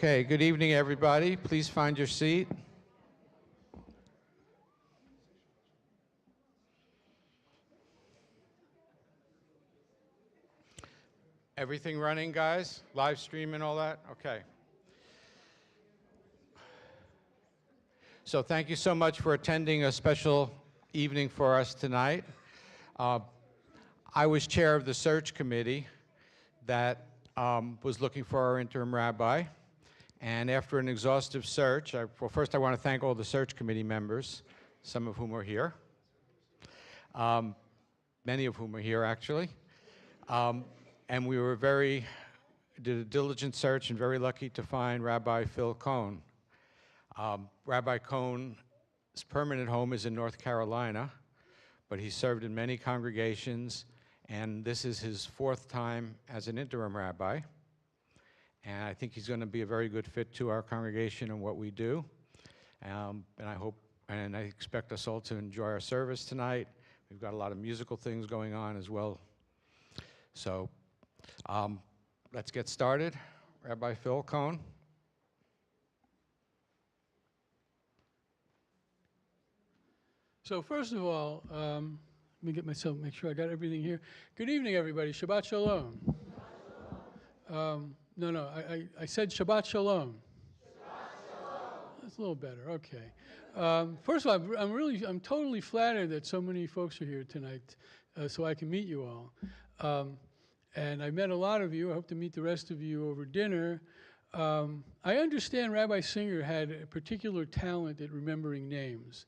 Okay, good evening, everybody. Please find your seat. Everything running, guys? Live stream and all that? Okay. So thank you so much for attending a special evening for us tonight. I was chair of the search committee that was looking for our interim rabbi. And after an exhaustive search, well, first I want to thank all the search committee members, some of whom are here. Many of whom are here, actually. And we were did a diligent search and very lucky to find Rabbi Phil Cohn. Rabbi Cohn's permanent home is in North Carolina, but he served in many congregations, and this is his 4th time as an interim rabbi. And I think he's going to be a very good fit to our congregation and what we do. And I hope, and I expect us all to enjoy our service tonight. We've got a lot of musical things going on as well. So let's get started. Rabbi Phil Cohn. So first of all, let me make sure I got everything here. Good evening, everybody. Shabbat Shalom. I said Shabbat Shalom. Shabbat Shalom. That's a little better. Okay. First of all, I'm totally flattered that so many folks are here tonight, so I can meet you all. And I met a lot of you. I hope to meet the rest of you over dinner. I understand Rabbi Singer had a particular talent at remembering names.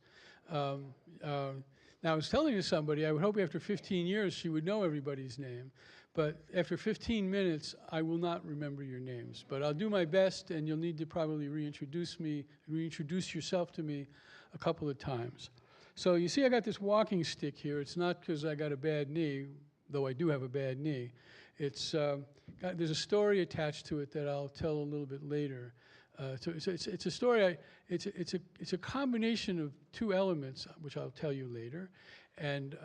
Now, I was telling somebody, I would hope after 15 years she would know everybody's name. But after 15 minutes, I will not remember your names. But I'll do my best, and you'll need to probably reintroduce yourself to me a couple of times. So you see I got this walking stick here. It's not because I got a bad knee, though I do have a bad knee. There's a story attached to it that I'll tell a little bit later. It's a story. It's a combination of 2 elements, which I'll tell you later, and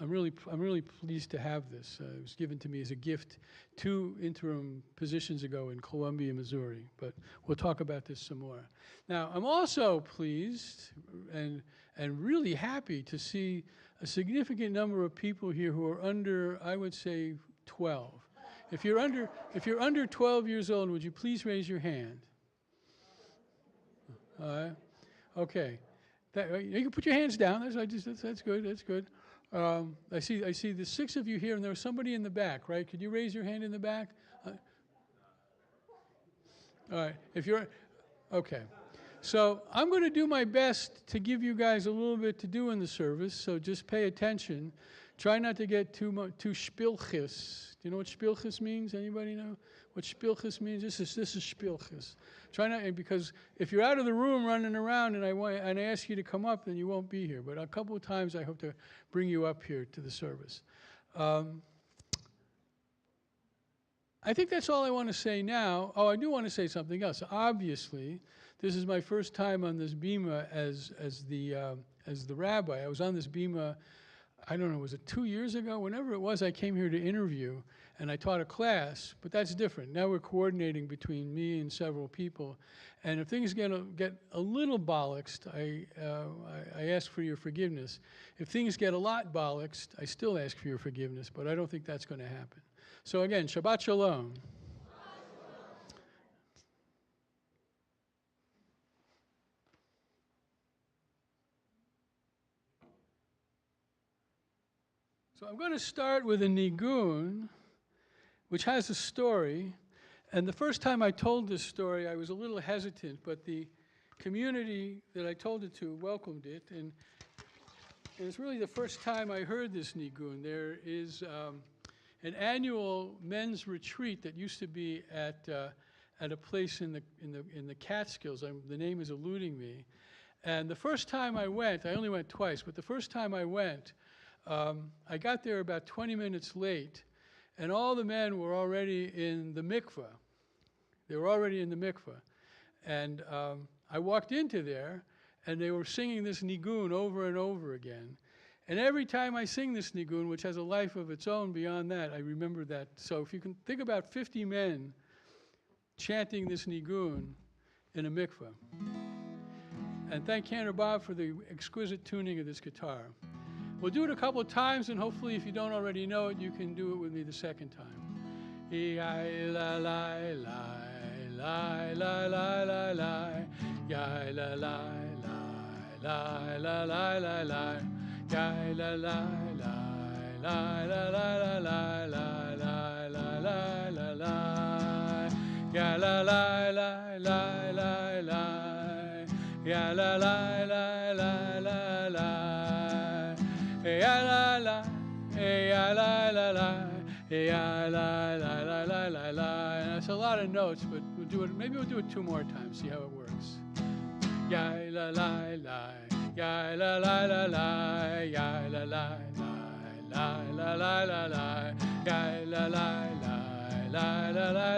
I'm really pleased to have this. It was given to me as a gift 2 interim positions ago in Columbia, Missouri. But we'll talk about this some more. Now, I'm also pleased and really happy to see a significant number of people here who are under, I would say, 12. If you're under 12 years old, would you please raise your hand? Okay. You can put your hands down. That's good. That's good. I see the 6 of you here, and there was somebody in the back, right? Could you raise your hand in the back? All right. Okay. So I'm going to do my best to give you guys a little bit to do in the service. So just pay attention. Try not to get too spilchis. Do you know what spilchis means? Anybody know what spilchis means? This is spilchis. Try not, because if you're out of the room running around and I ask you to come up, then you won't be here. But a couple of times I hope to bring you up here to the service. I think that's all I want to say now. Oh, I do want to say something else. Obviously, this is my first time on this bima as the rabbi. I was on this bima, I don't know, was it 2 years ago? Whenever it was, I came here to interview, and I taught a class, but that's different. Now we're coordinating between me and several people, and if things get a little bollocksed, I ask for your forgiveness. If things get a lot bollocksed, I still ask for your forgiveness, but I don't think that's going to happen. So again, Shabbat Shalom. So I'm going to start with a nigun, which has a story. And the first time I told this story, I was a little hesitant, but the community that I told it to welcomed it. And it's really the first time I heard this nigun. There is an annual men's retreat that used to be at a place in the Catskills. The name is eluding me. And the first time I went, I only went twice, but the first time I went, I got there about 20 minutes late, and all the men were already in the mikveh. They were already in the mikveh. And I walked into there, and they were singing this nigun over and over again. And every time I sing this nigun, which has a life of its own beyond that, I remember that. So if you can think about 50 men chanting this nigun in a mikveh. And thank Cantor Bob for the exquisite tuning of this guitar. We'll do it a couple of times, and hopefully if you don't already know it, you can do it with me the second time. La la la la la la la la, ya la la la la la la la, ya la la la la la la la la la la la la, ya la la la la la la, ya la la la la la la, ya la la, ya la la la. Yeah, la la la la la la. And that's a lot of notes, but we'll do it. Maybe we'll do it 2 more times. See how it works. Yeah, la la la. Yeah, la la la la. Yeah, la la la la la la la. Yeah, la la la la la la la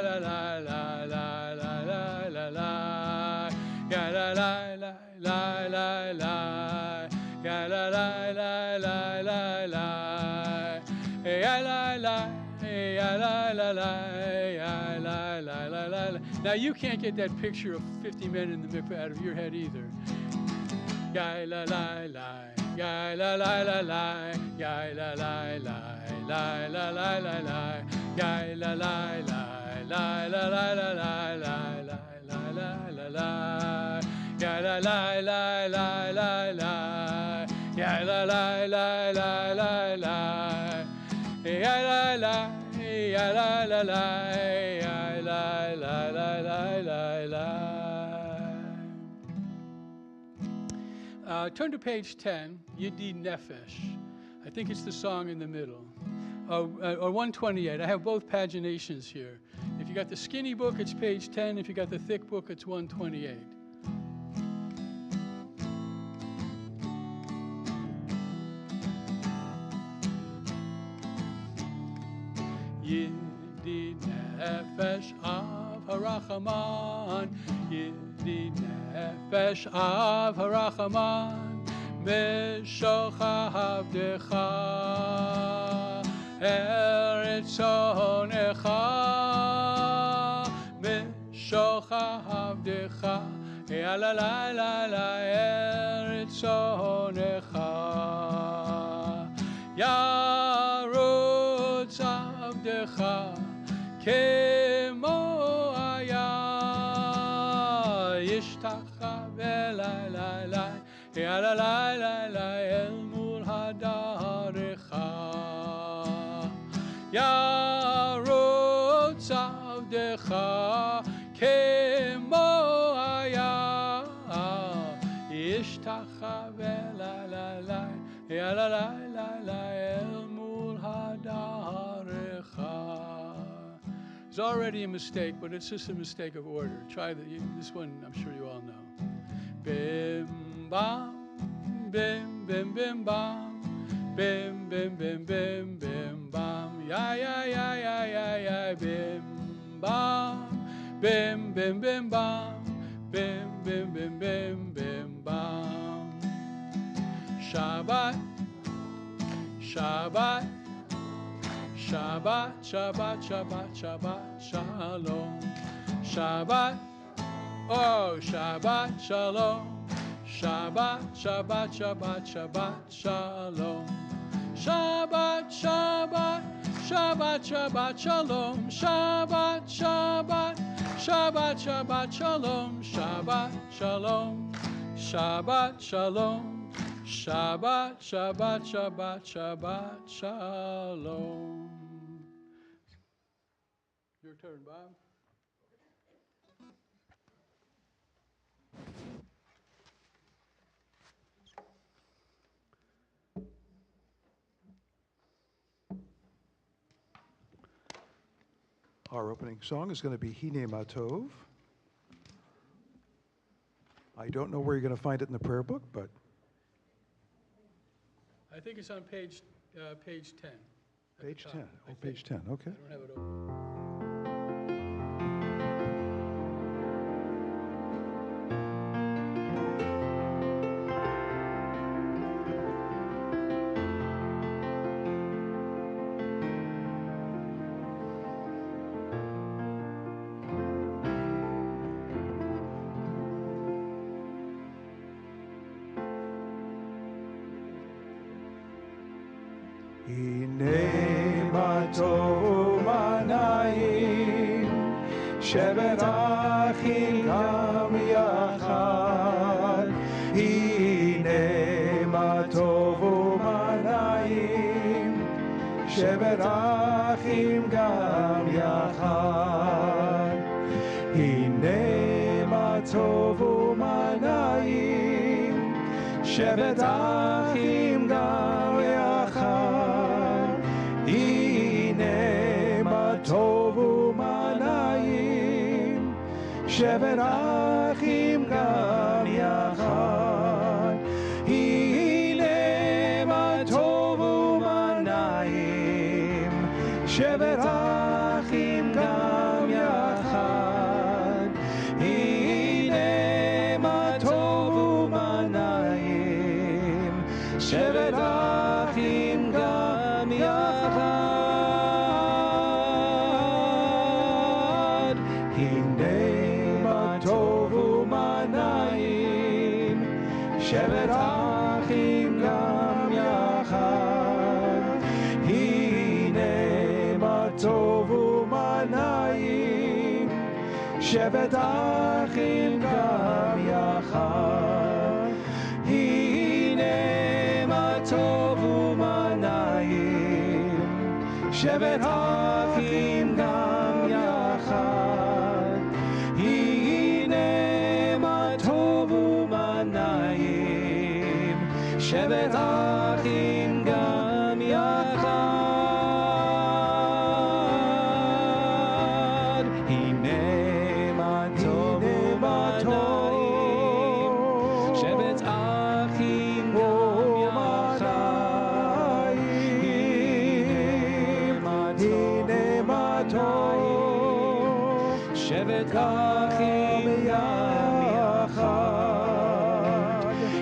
la la la la la. Yeah, la la la la la la. Yeah, la la la la la la. Yeah, la la. La, la, la, la, la, la, la, la. Now you can't get that picture of 50 men in the mikveh out of your head either. Ya la la la, ya la la la la, ya la la la, la la la la la, ya la la la, la la la la la, la la la la, ya la la la la la la, ya la la la la la la, ya la la. Ya la la la, ya la la la la la la. Turn to page 10, Yedid Nefesh. I think it's the song in the middle. Or 128. I have both paginations here. If you got the skinny book, it's page 10. If you got the thick book, it's 128. Yedid nefesh av harachaman, Yedid nefesh av harachaman, meshocha avdecha, eretz onecha, meshocha avdecha, ya la la la la, eretz onecha, yarutz avdecha, כמו היה ישתחווה לילה יאללה לילה אל מול הדרך ירוץ עבדך כמו היה ישתחווה לילה יאללה לילה אל מול הדרך. It's already a mistake, but it's just a mistake of order. Try this one, I'm sure you all know. Bim bam, bim bim bim bam, bim bim bim bim bim bam, ya ya ya ya ya ya, bim bam, bim bim bim bam, bim bim bim bim bim bam. Shabbat, Shabbat. Shabbat, Shabbat, Shabbat, Shabbat, Shalom. Shabbat, oh, Shabbat, Shalom. Shabbat, Shabbat, Shabbat, Shabbat, Shalom. Shabbat, Shabbat, Shabbat, Shabbat, Shalom. Shabbat, Shabbat, Shabbat, Shabbat, Shalom. Shabbat, Shalom. Shabbat, Shalom. Shabbat, Shabbat, Shabbat, Shabbat, Shalom. Your turn, Bob. Our opening song is going to be Hine Matov. I don't know where you're going to find it in the prayer book, but I think it's on page 10. page 10. Oh, page 10, okay. I don't have it open. הנה מה טוב ומה נעים, שבת אחים גם יחד. הנה מה טוב ומה נעים, שבת אחים גם יחד. הנה מה טוב ומה נעים, שבת אחים גם יחד. הנה מה טוב ומה נעים, שבת אחים גם יחד. הנה מה טוב ומה נעים, שבת אחים גם יחד. הנה מה טוב ומה נעים, שבת אחים גם יחד. הנה מה טוב ומה נעים, שבת אחים גם יחד. הנה מה טוב ומה נעים, שבת אחים גם יחד. הנה מה טוב ומה נעים, שבת אחים גם יחד. הנה מה טוב ומה נעים, שבת אחים גם יחד. הנה מה טוב ומה נעים, שבת אחים גם יחד. הנה מה טוב, שבת אחים גם יחד.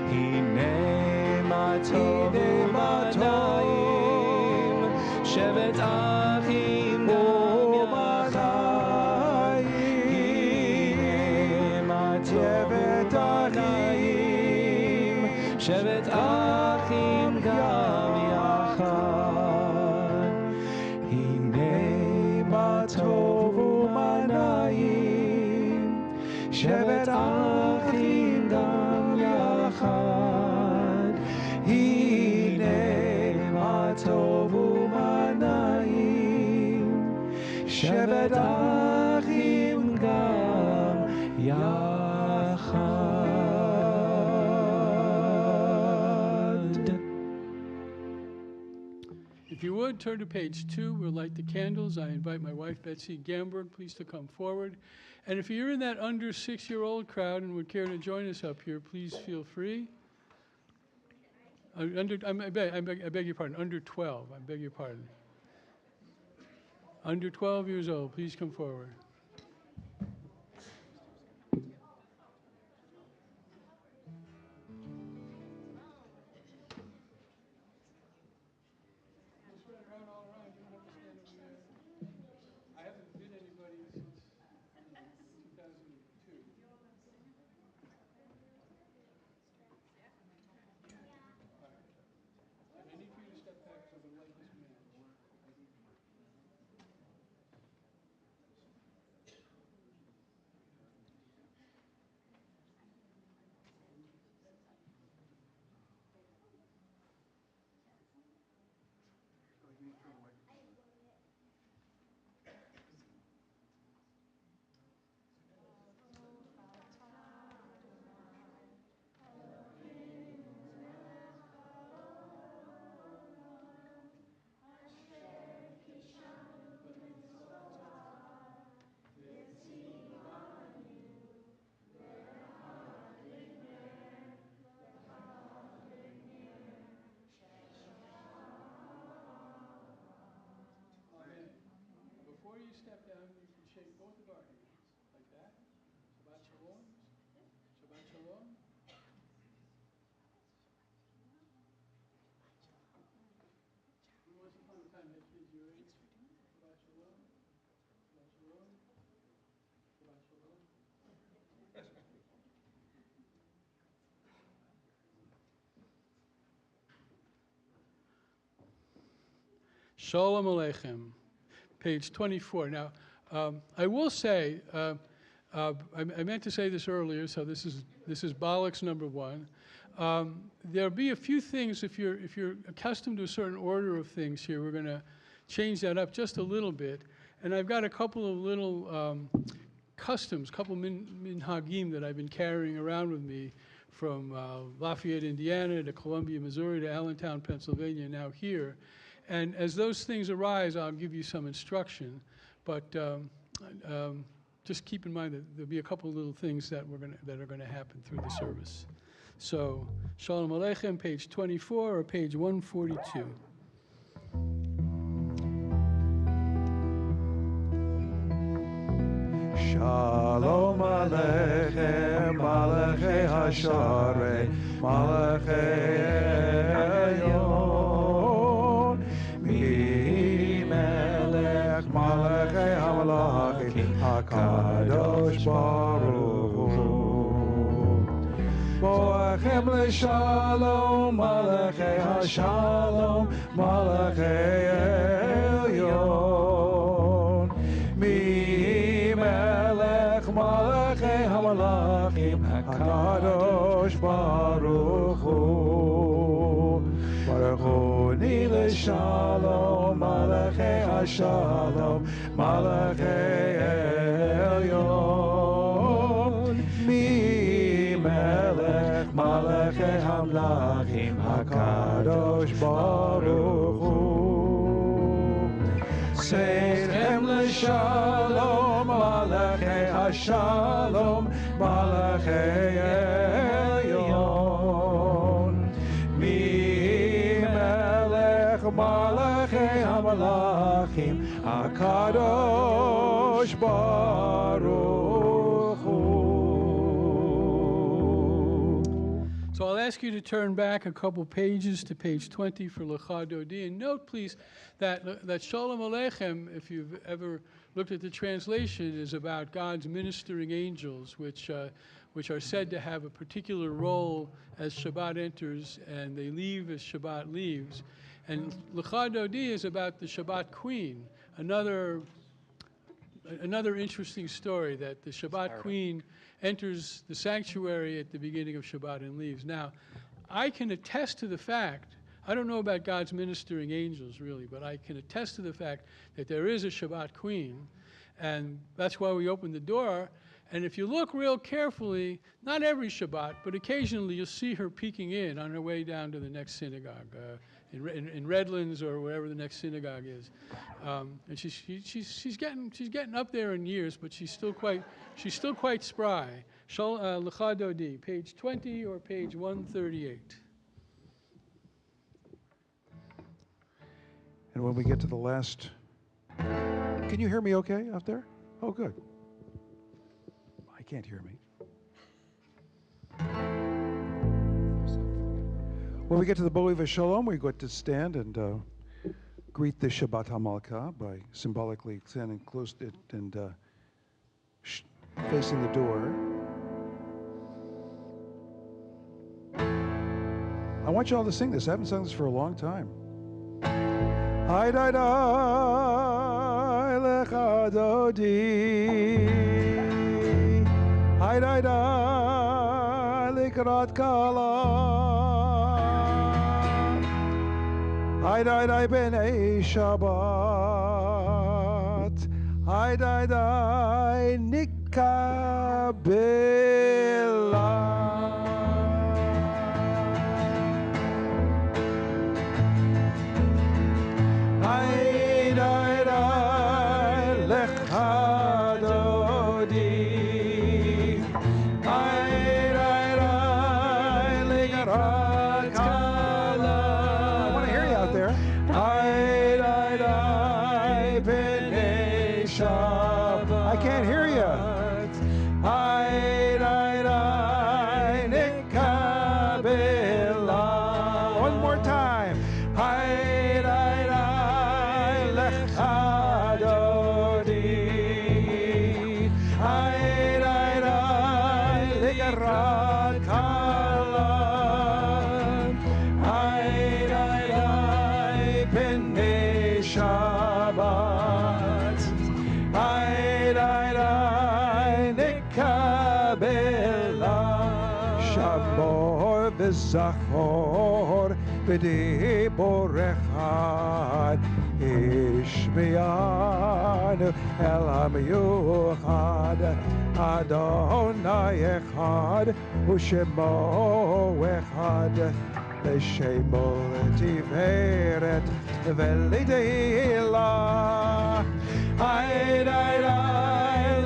הנה מה טוב ומה נעים, שבת אחים גם יחד. הנה מה טוב ונעים, שבת אחים גם יחד. הנה מה טוב ומה נעים, שבת אחים גם יחד. הנה מה טוב ומה נעים, שבת אחים גם יחד. If you would, turn to page 2. We'll light the candles. I invite my wife, Betsy Gamberg, please to come forward. And if you're in that under 6-year-old crowd and would care to join us up here, please feel free. I beg your pardon, under 12. I beg your pardon. Under 12 years old, please come forward. I haven't been anybody since 2002. And I need for you to step back so the light is managed. Before you step down, you can shake both of our hands, like that. Shabbat Shalom. Shabbat Shalom. Once upon a time, had kids your age. Shabbat Shalom. Shabbat Shalom. Shabbat Shalom. Shalom Aleichem, page 24. Now, I will say, I meant to say this earlier, so this is Balak's number one. There'll be a few things, if you're accustomed to a certain order of things here, we're going to change that up just a little bit. And I've got a couple of little customs, couple minhagim that I've been carrying around with me from Lafayette, Indiana, to Columbia, Missouri, to Allentown, Pennsylvania, now here. And as those things arise, I'll give you some instruction. But just keep in mind that there'll be a couple of little things that are going to happen through the service. So, Shalom Aleichem, page 24 or page 142. Shalom Aleichem, Malachei Hasharei, Malachei Elyon, Melech, Malachei HaMalachim, HaKadosh Baruch Hu. Boachem leShalom, Malachei HaShalom, Malachei Elyon, Melech Malachei HaMalachim, HaKadosh Baruch Hu. Baruch Hu ni leShalom, Malachei HaShalom, Malachei Elyon. Melech Malachei HaMalachim, HaKadosh Baruch Hu. Seichem leShalom, Malachei HaShalom, Malachei Elyon. Melech Malachei HaMalachim, HaKadosh Baruch Hu. So I'll ask you to turn back a couple pages to page 20 for Lecha Dodi. And note, please, that Shalom Aleichem, if you've ever looked at the translation, is about God's ministering angels, which are said to have a particular role as Shabbat enters, and they leave as Shabbat leaves. And Lecha Dodi is about the Shabbat queen, another interesting story, that the Shabbat queen enters the sanctuary at the beginning of Shabbat and leaves. Now, I can attest to the fact, I don't know about God's ministering angels really, but I can attest to the fact that there is a Shabbat queen, and that's why we opened the door. And if you look real carefully, not every Shabbat, but occasionally you'll see her peeking in on her way down to the next synagogue, in Redlands or wherever the next synagogue is. And she's getting up there in years, but she's still quite spry. Lecha Dodi, page 20 or page 138. And when we get to the last, can you hear me okay out there? Oh, good. I can't hear me. When we get to the Boi V'Shalom, we get to stand and greet the Shabbat HaMalkah by symbolically standing close to it and facing the door. I want you all to sing this. I haven't sung this for a long time. Hi dai dai lecha dodi, hi dai dai likrat kala, hi dai dai b'nei Shabbat, hi dai dai nikabela. I can't hear you. One more time. Shabbat. Shamor v'zachor v'dibor echad Ishmianu el hamiyuchad Adonai echad u'shemo echad L'shemo tiveret v'lidila Ay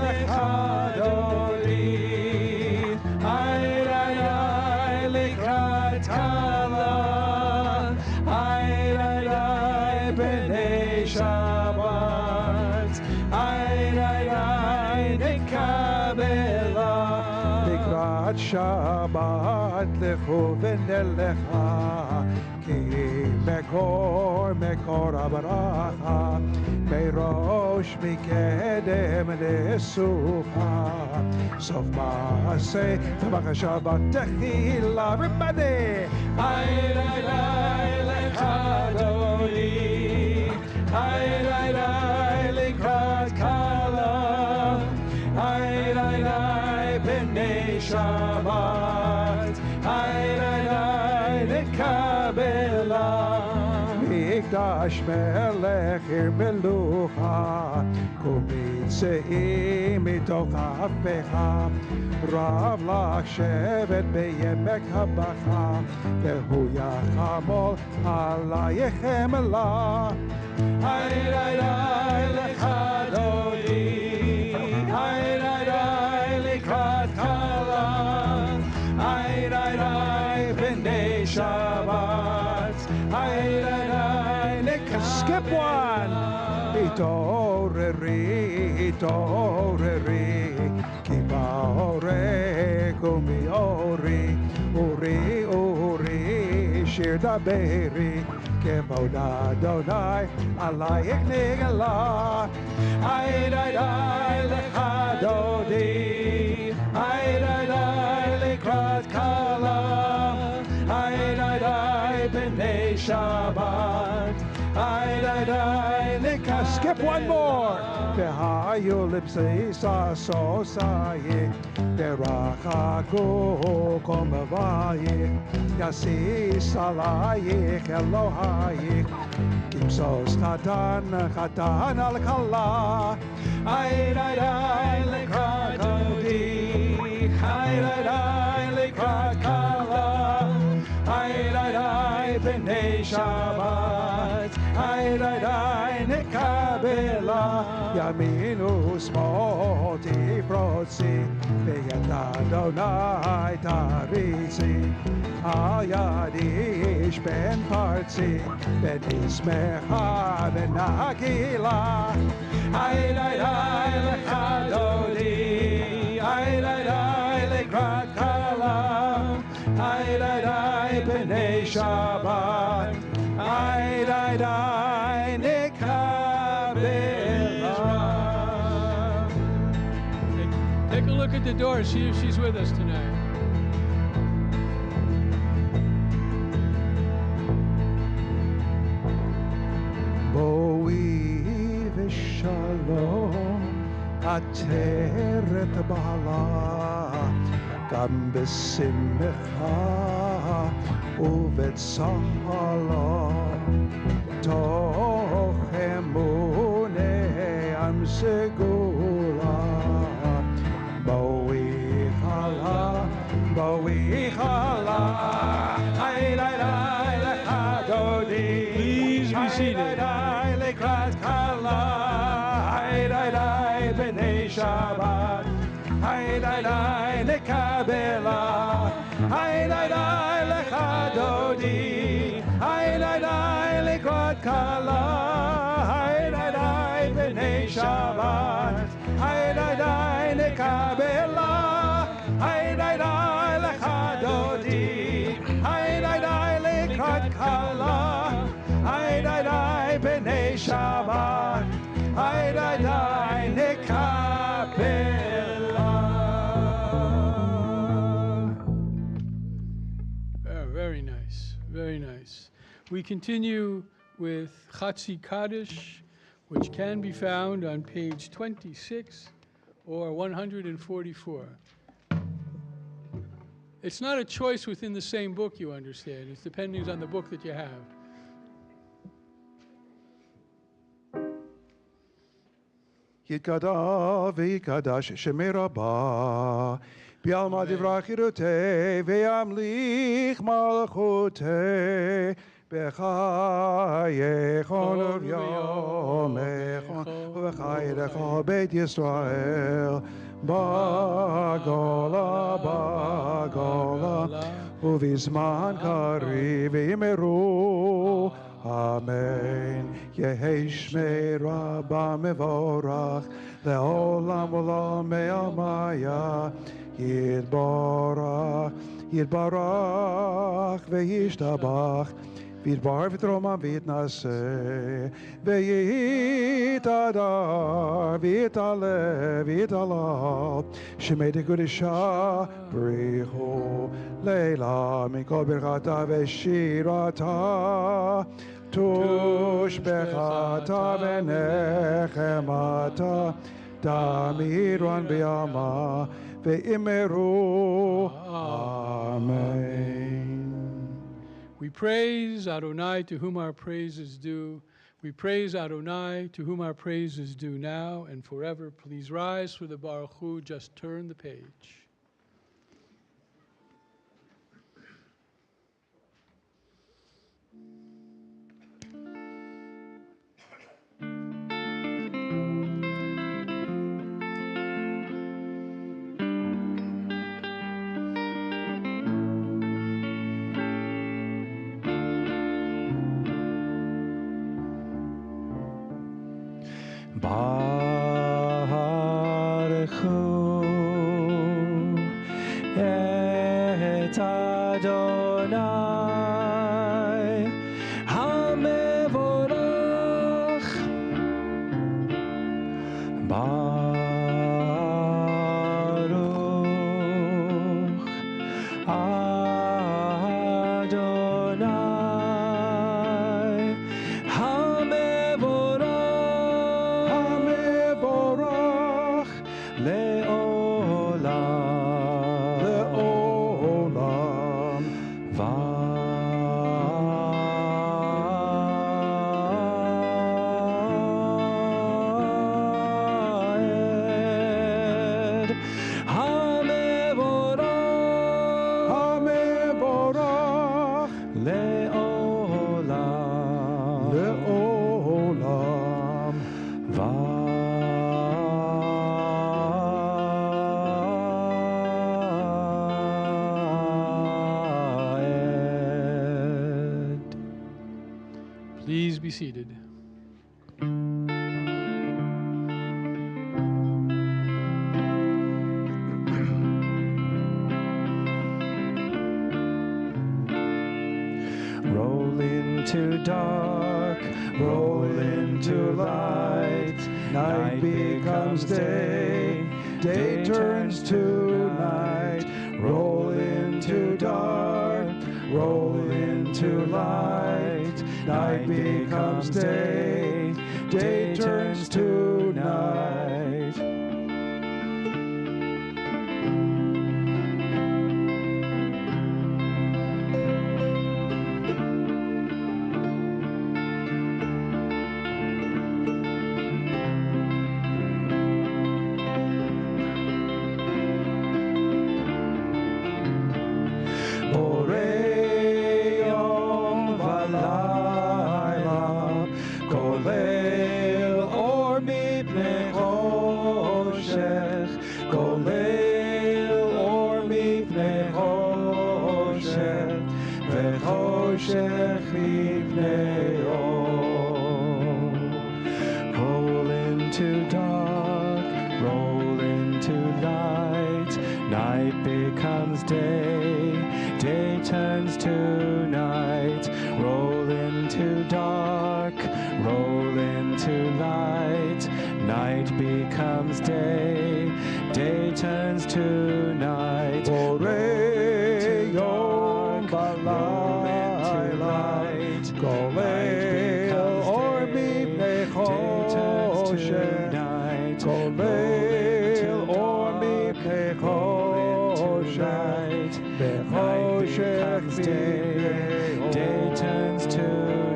lechadoli Ay likrat kala Ay b'nei Shabbat Ay nikabela Likrat Shabbat lechu v'nelecha Ki mekor abracha Meirosh mikedem lesucha Sof maaseh v'machashavat techila Everybody! Ay lechadoli Ay likrat kala Ay b'nei Shabbat Ay nikabela Mikdash melech ir melucha Kumitzeim mitoch ha'afecha Rav lach shevet beyemek habacha Vehu yachamol alayechem la Ay lechadoli Ay likrat kala Ay b'nei Shabbat Skip one. Itoreri, kibaore, kumiori, uri, shir daberi, kevod Adonai, alayek nigala, ay lechadodi, ay likrat kala, ay b'nei Shabbat. Skip one more. Behayu lipsi so saye. Berachago komavaye. Yasi salaye Elohaye. Kimsos chatan al kala. Ay lekradodi. Ay lekrat kala. Ay b'nei Shabbat. Ay nikabela Yaminu small tifrotzi V'yad Adonai taritzi Ayadish ben partzi Ben ismecha ben nagila Ay lechadodi Ay likrat kala Ay b'nei Shabbat Ay nikabela. Take a look at the door, see if she's with us tonight. Boi v'shalom ateret ba'ala Gam b'simcha ובצהלה תוך אמוני עם סגולה בואי חלה היי לך דודי Please be seated. היי לקראת חלה היי בני שבת היי לקבלה היי Dodi, ay likrat kala, ay b'nei Shabbat, ay nikabela, ay lechadodi, ay likrat kala, ay b'nei Shabbat, ay nikabela. Very nice, very nice. We continue with Chatzi Kaddish, which can be found on page 26 or 144. It's not a choice within the same book, you understand. It's depending on the book that you have. יתגדל ויקדש שמי רבה, בעלמא דברה חירותי, וימליך מלכותי, בחייכון וביומכון, ובחייך בית ישראל, בגולה, בגולה, ובזמן קריב יאמרו, אמן. יהי שמי רבה מבורך, לעולם ועולם מעלמיה, יתברך, יתברך וישתבח, ויתברך ותרומם ויתנשא, ויתהדר, ויתעלה, ויתהלל, שמי דקדושה בריחו, לילה מכל ברכתה ושירתה, תושבחתה ונחמתה, תמירון בימה, ואמרו אמן. We praise Adonai, to whom our praise is due. We praise Adonai, to whom our praise is due now and forever. Please rise for the Baruch Hu. Just turn the page. Baruch Hu et Adonai HaMevorach. Baruch Adonai HaMevorach le'olam, le'olam va'ed. HaMevorach, HaMevorach le'olam, le'olam va'ed. Please be seated. Roll into dark, roll into light. Night becomes day, day turns to night. Roll into dark, roll into light. Night becomes day, day turns to night. Roll into dark, roll into light. Night becomes day, day turns to night. Roll into dark, roll into light. Night becomes day, day turns to night. Roll into dark, roll into light. Night becomes day, day turns to night. Roll into dark, roll into light. Night becomes day. Day turns to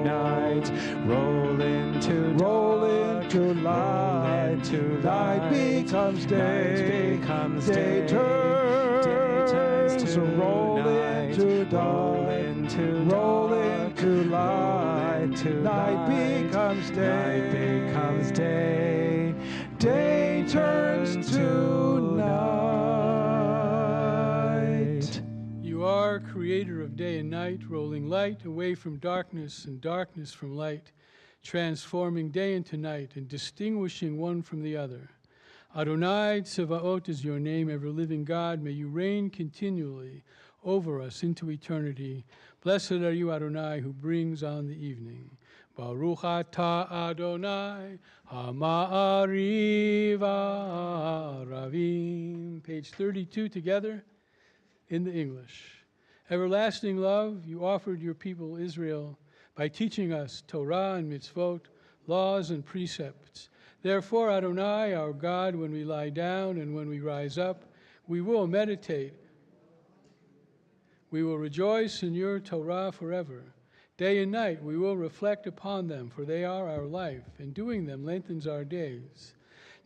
night. Roll into light. Night becomes day. Day turns to roll into dark. Roll into light. Night becomes day. Day turns to night. You are creator of day and night, rolling light away from darkness and darkness from light, transforming day into night and distinguishing one from the other. Adonai Tsevaot is your name, ever-living God. May you reign continually over us into eternity. Blessed are you, Adonai, who brings on the evening. Baruch atah Adonai, ha'ma'ariv ha'aravim. Page 32 together in the English. Everlasting love, you offered your people Israel by teaching us Torah and mitzvot, laws and precepts. Therefore, Adonai, our God, when we lie down and when we rise up, we will meditate. We will rejoice in your Torah forever. Day and night we will reflect upon them, for they are our life, and doing them lengthens our days.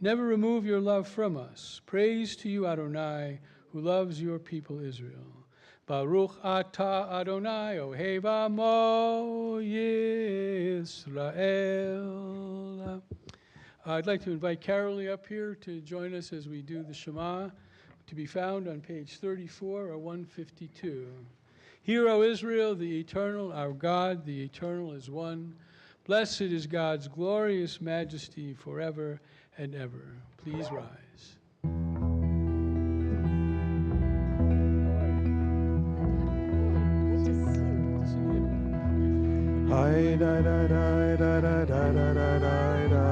Never remove your love from us. Praise to you, Adonai, who loves your people Israel. Baruch atah Adonai, ohev amo Yisrael. I'd like to invite Carolee up here to join us as we do the Shema, to be found on page 34 or 152. Hear, O Israel, the eternal, our God, the eternal is one. Blessed is God's glorious majesty forever and ever. Please rise. Hi da da da da da da da da da.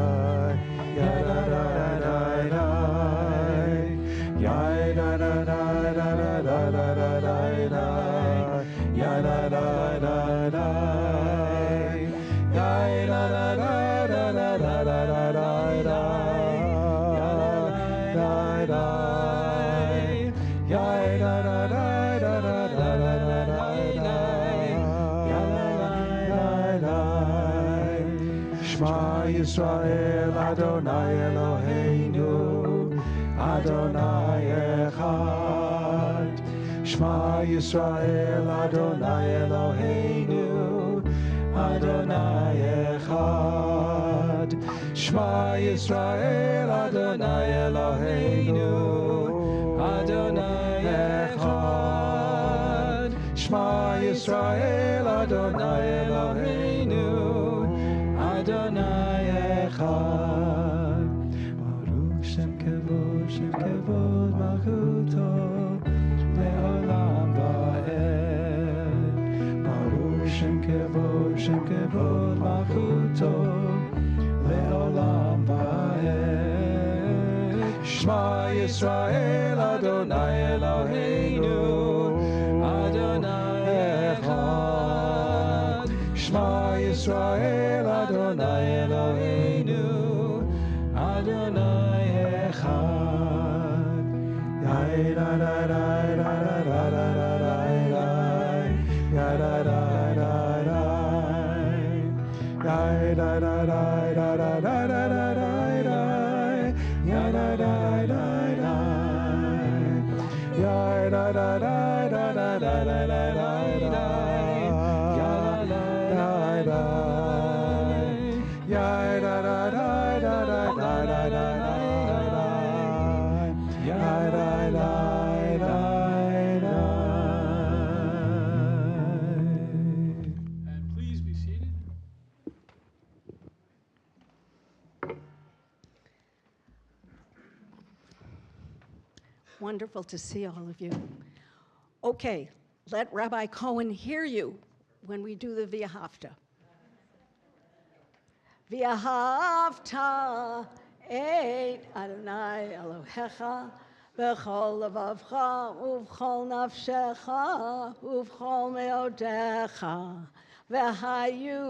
Ya da da da da. Ya da da da da da da da da. Ya da da da da. Ya da da da da da da da da. Ya da da. Ya da da da da da da da. Shema Yisrael Adonai Eloheinu Adonai Echad. Shema Yisrael Adonai Eloheinu Adonai Echad. Shema Yisrael Adonai Eloheinu Adonai Echad. Shema Yisrael Adonai Eloheinu Adonai Echad. Baruch Shem Kevod Malchuto Le'olam Va'ed. Baruch Shem Kevod Malchuto Le'olam Va'ed. Shema Yisrael Adonai Eloheinu Adonai Echad. Shema Yisrael Adonai Eloheinu Adonai Echad. Ya da da da da da da da da. Ya da da da da. Ya da da da da da da da da. Ya da da da da. Ya da da da da da da da da. And please be seated. Wonderful to see all of you. Okay, let Rabbi Cohen hear you when we do the V'ahavta. V'ahavta et Adonai Elohecha b'chol levavcha uv'chol nafshecha uv'chol meodecha v'hayu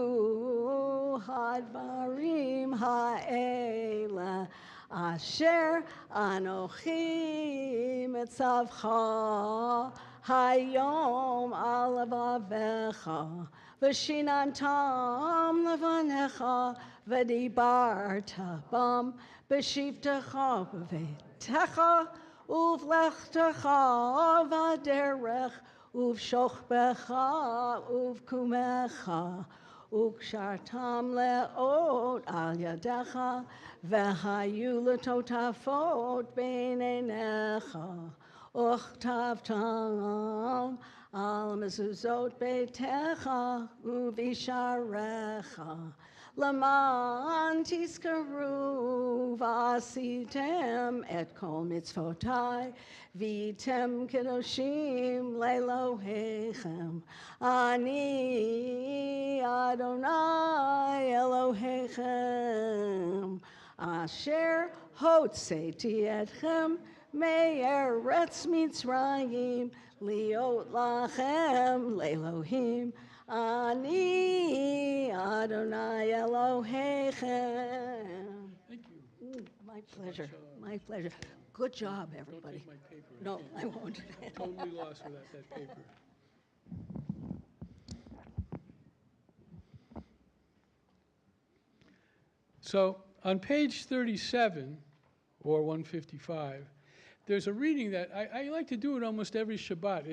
hadvarim ha'ela Asher Anochi Mitzavcha Hayom Al Levavecha V'shinantam Levanecha V'dibarta Bam B'shivtecha B'vetecha Uvlechtecha V'derech Uvshochbecha Uvkumecha Ukshartam leot al yadecha v'hayu letotafot beinenecha uchtavtam al mezuzot beitecha uvisharecha Laman tiskaru v'asitem et kol mitzvotai v'item kedoshim le'Elohechem ani Adonai Elohechem asher hotzeti etchem me'eretz Mitzrayim liot lachem le'Elohim Ani Adonai Elohechem. Thank you. My pleasure. My pleasure. Good job, Don't everybody. take my paper. No, I won't. Totally lost without that paper. So on page 37, or 155, there's a reading that I like to do it almost every Shabbat.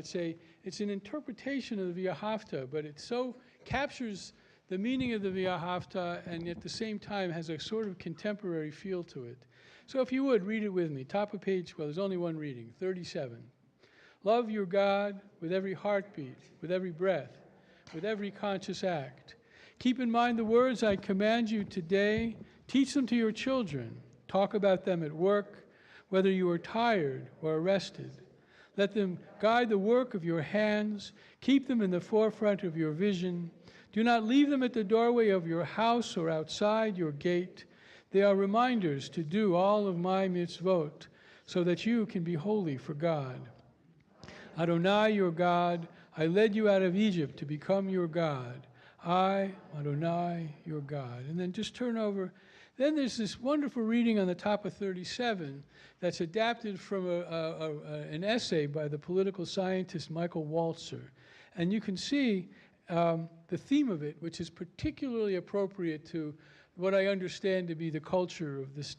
It's an interpretation of the V'ahavta, but it so captures the meaning of the V'ahavta and at the same time has a sort of contemporary feel to it. So if you would, read it with me. Top of page, well, there's only one reading, 37. Love your God with every heartbeat, with every breath, with every conscious act. Keep in mind the words I command you today. Teach them to your children. Talk about them at work, whether you are tired or rested. Let them guide the work of your hands. Keep them in the forefront of your vision. Do not leave them at the doorway of your house or outside your gate. They are reminders to do all of my mitzvot, so that you can be holy for God. Adonai, your God, I led you out of Egypt to become your God. I, Adonai, your God. And then just turn over. Then there's this wonderful reading on the top of 37 that's adapted from an essay by the political scientist Michael Walzer. And you can see the theme of it, which is particularly appropriate to what I understand to be the culture of this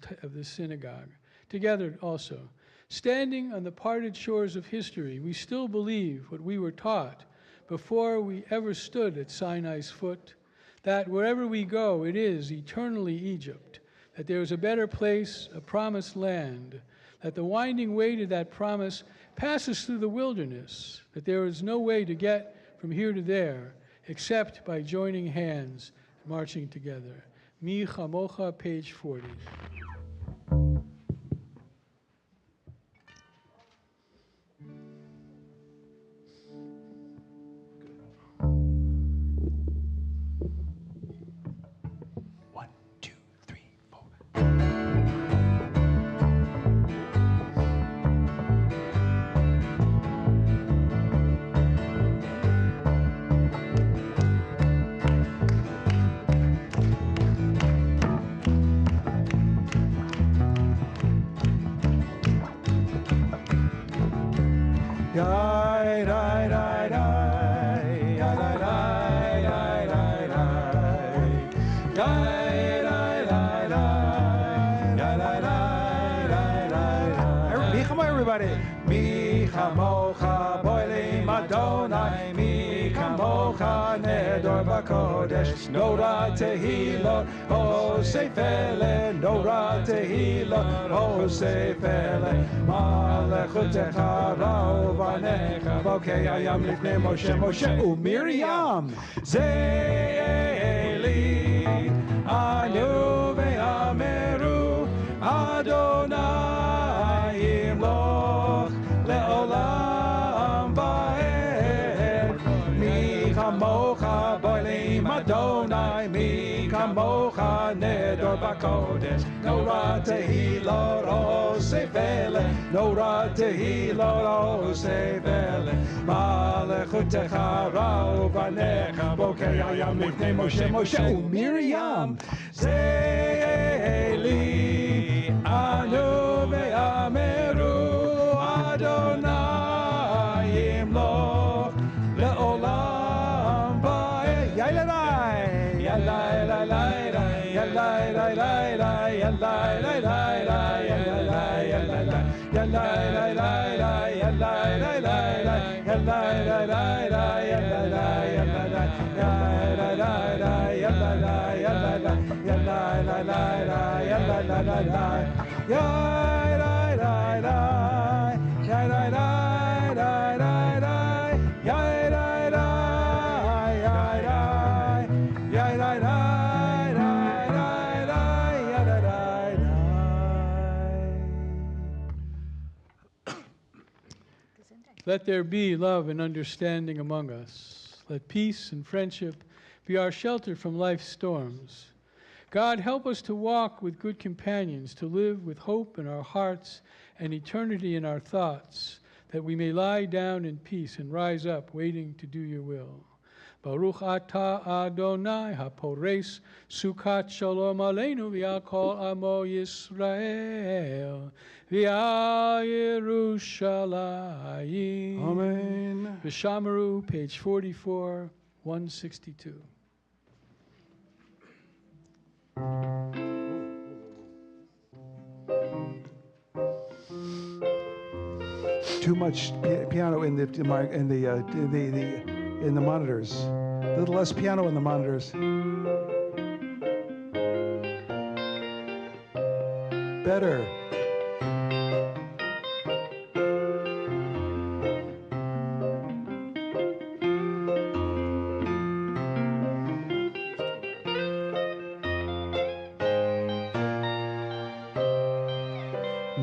synagogue. Together also, standing on the parted shores of history, we still believe what we were taught before we ever stood at Sinai's foot, that wherever we go, it is eternally Egypt, that there is a better place, a promised land, that the winding way to that promise passes through the wilderness, that there is no way to get from here to there except by joining hands and marching together. Mi Chamocha, page 40. Everybody, mi chamocha boilim Adonai, mi kamocha nedor v'kodesh, nora tehilot, hosefele, nora tehilot, hosefele, malechutecha ra'ovanecha, v'okei hayam lifnei Moshe, Moshe u'Miriam, ze'eli, anu ve'ameru, Adonai imloch le'olam va'ed. Mi kamocha boilim Adonai, mi kamocha nedor v'kodesh. Nora tehilot hosefele, nora tehilot hosefele. Malechutecha ra'ovanecha, bokei hayam lifnei Moshe, Moshe u'Miriam. Ze'eli anu ve'ameru Adonai yimloch le'olam va'ed. Yalai, yalai, yalai, yalai, yalai, yalai, Let there be love and understanding among us. Let peace and friendship be our shelter from life's storms. God, help us to walk with good companions, to live with hope in our hearts and eternity in our thoughts, that we may lie down in peace and rise up, waiting to do your will. Baruch atah Adonai hapores sukat shalom aleinu v'al kol amo Yisrael v'al Yerushalayim. Amen. V'shamaru, page 44, 162. Too much piano in the monitors. A little less piano in the monitors. Better.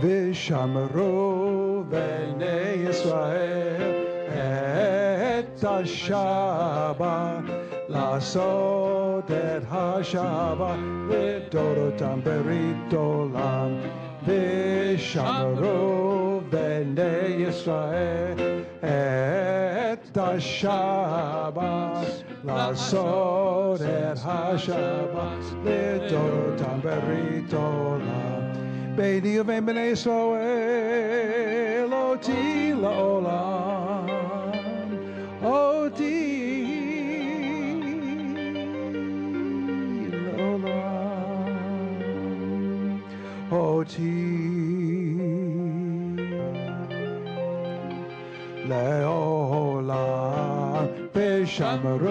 V'shamru b'nei Yisrael et ha-Shabbat, לעשות את השבת לדורותם ברית עולם. ושמרו בני ישראל את השבת, לעשות את השבת לדורותם ברית עולם. ביני ובין בני ישראל אותי לעולם, אותי לעולם, אותי לעולם. ושמרו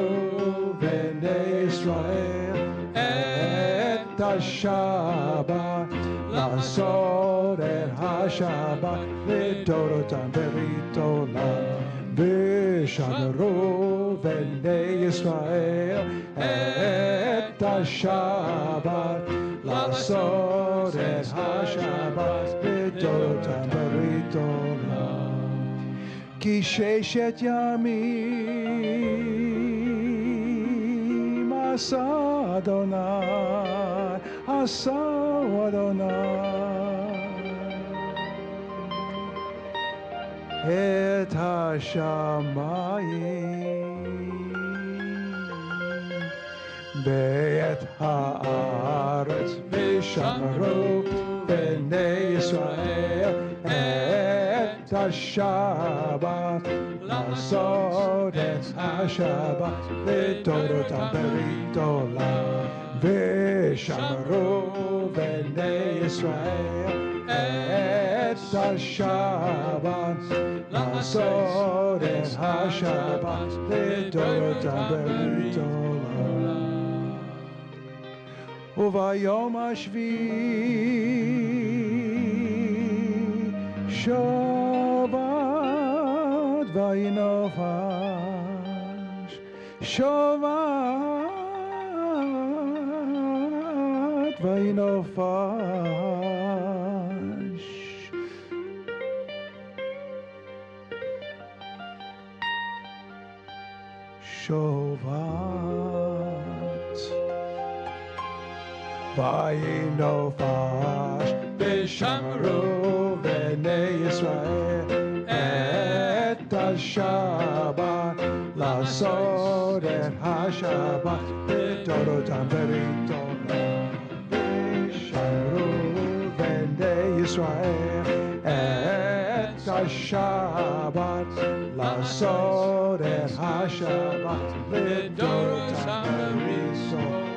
בני ישראל את השבת, לעשות את השבת לדורותם ברית עולם. ושמרו בני ישראל את השבת, לעשות את השבת לדורותם ברית עולם. כי ששת ימים עשה אדוני, עשה אדוני את השמיים ואת הארץ. ושמרו בני ישראל את השבת, לעשות את השבת לדורותם ברית עולם. ושמרו בני ישראל את השבת, לעשות את השבת לדורותם ברית עולם. וביום השביעי שבת וינופש, שבת וינופש. שבת וינופש. ושמרו בני ישראל את השבת, לעשות את השבת לדורותם ברית עולם. ושמרו בני ישראל את השבת, לעשות את השבת לדורות המריסות.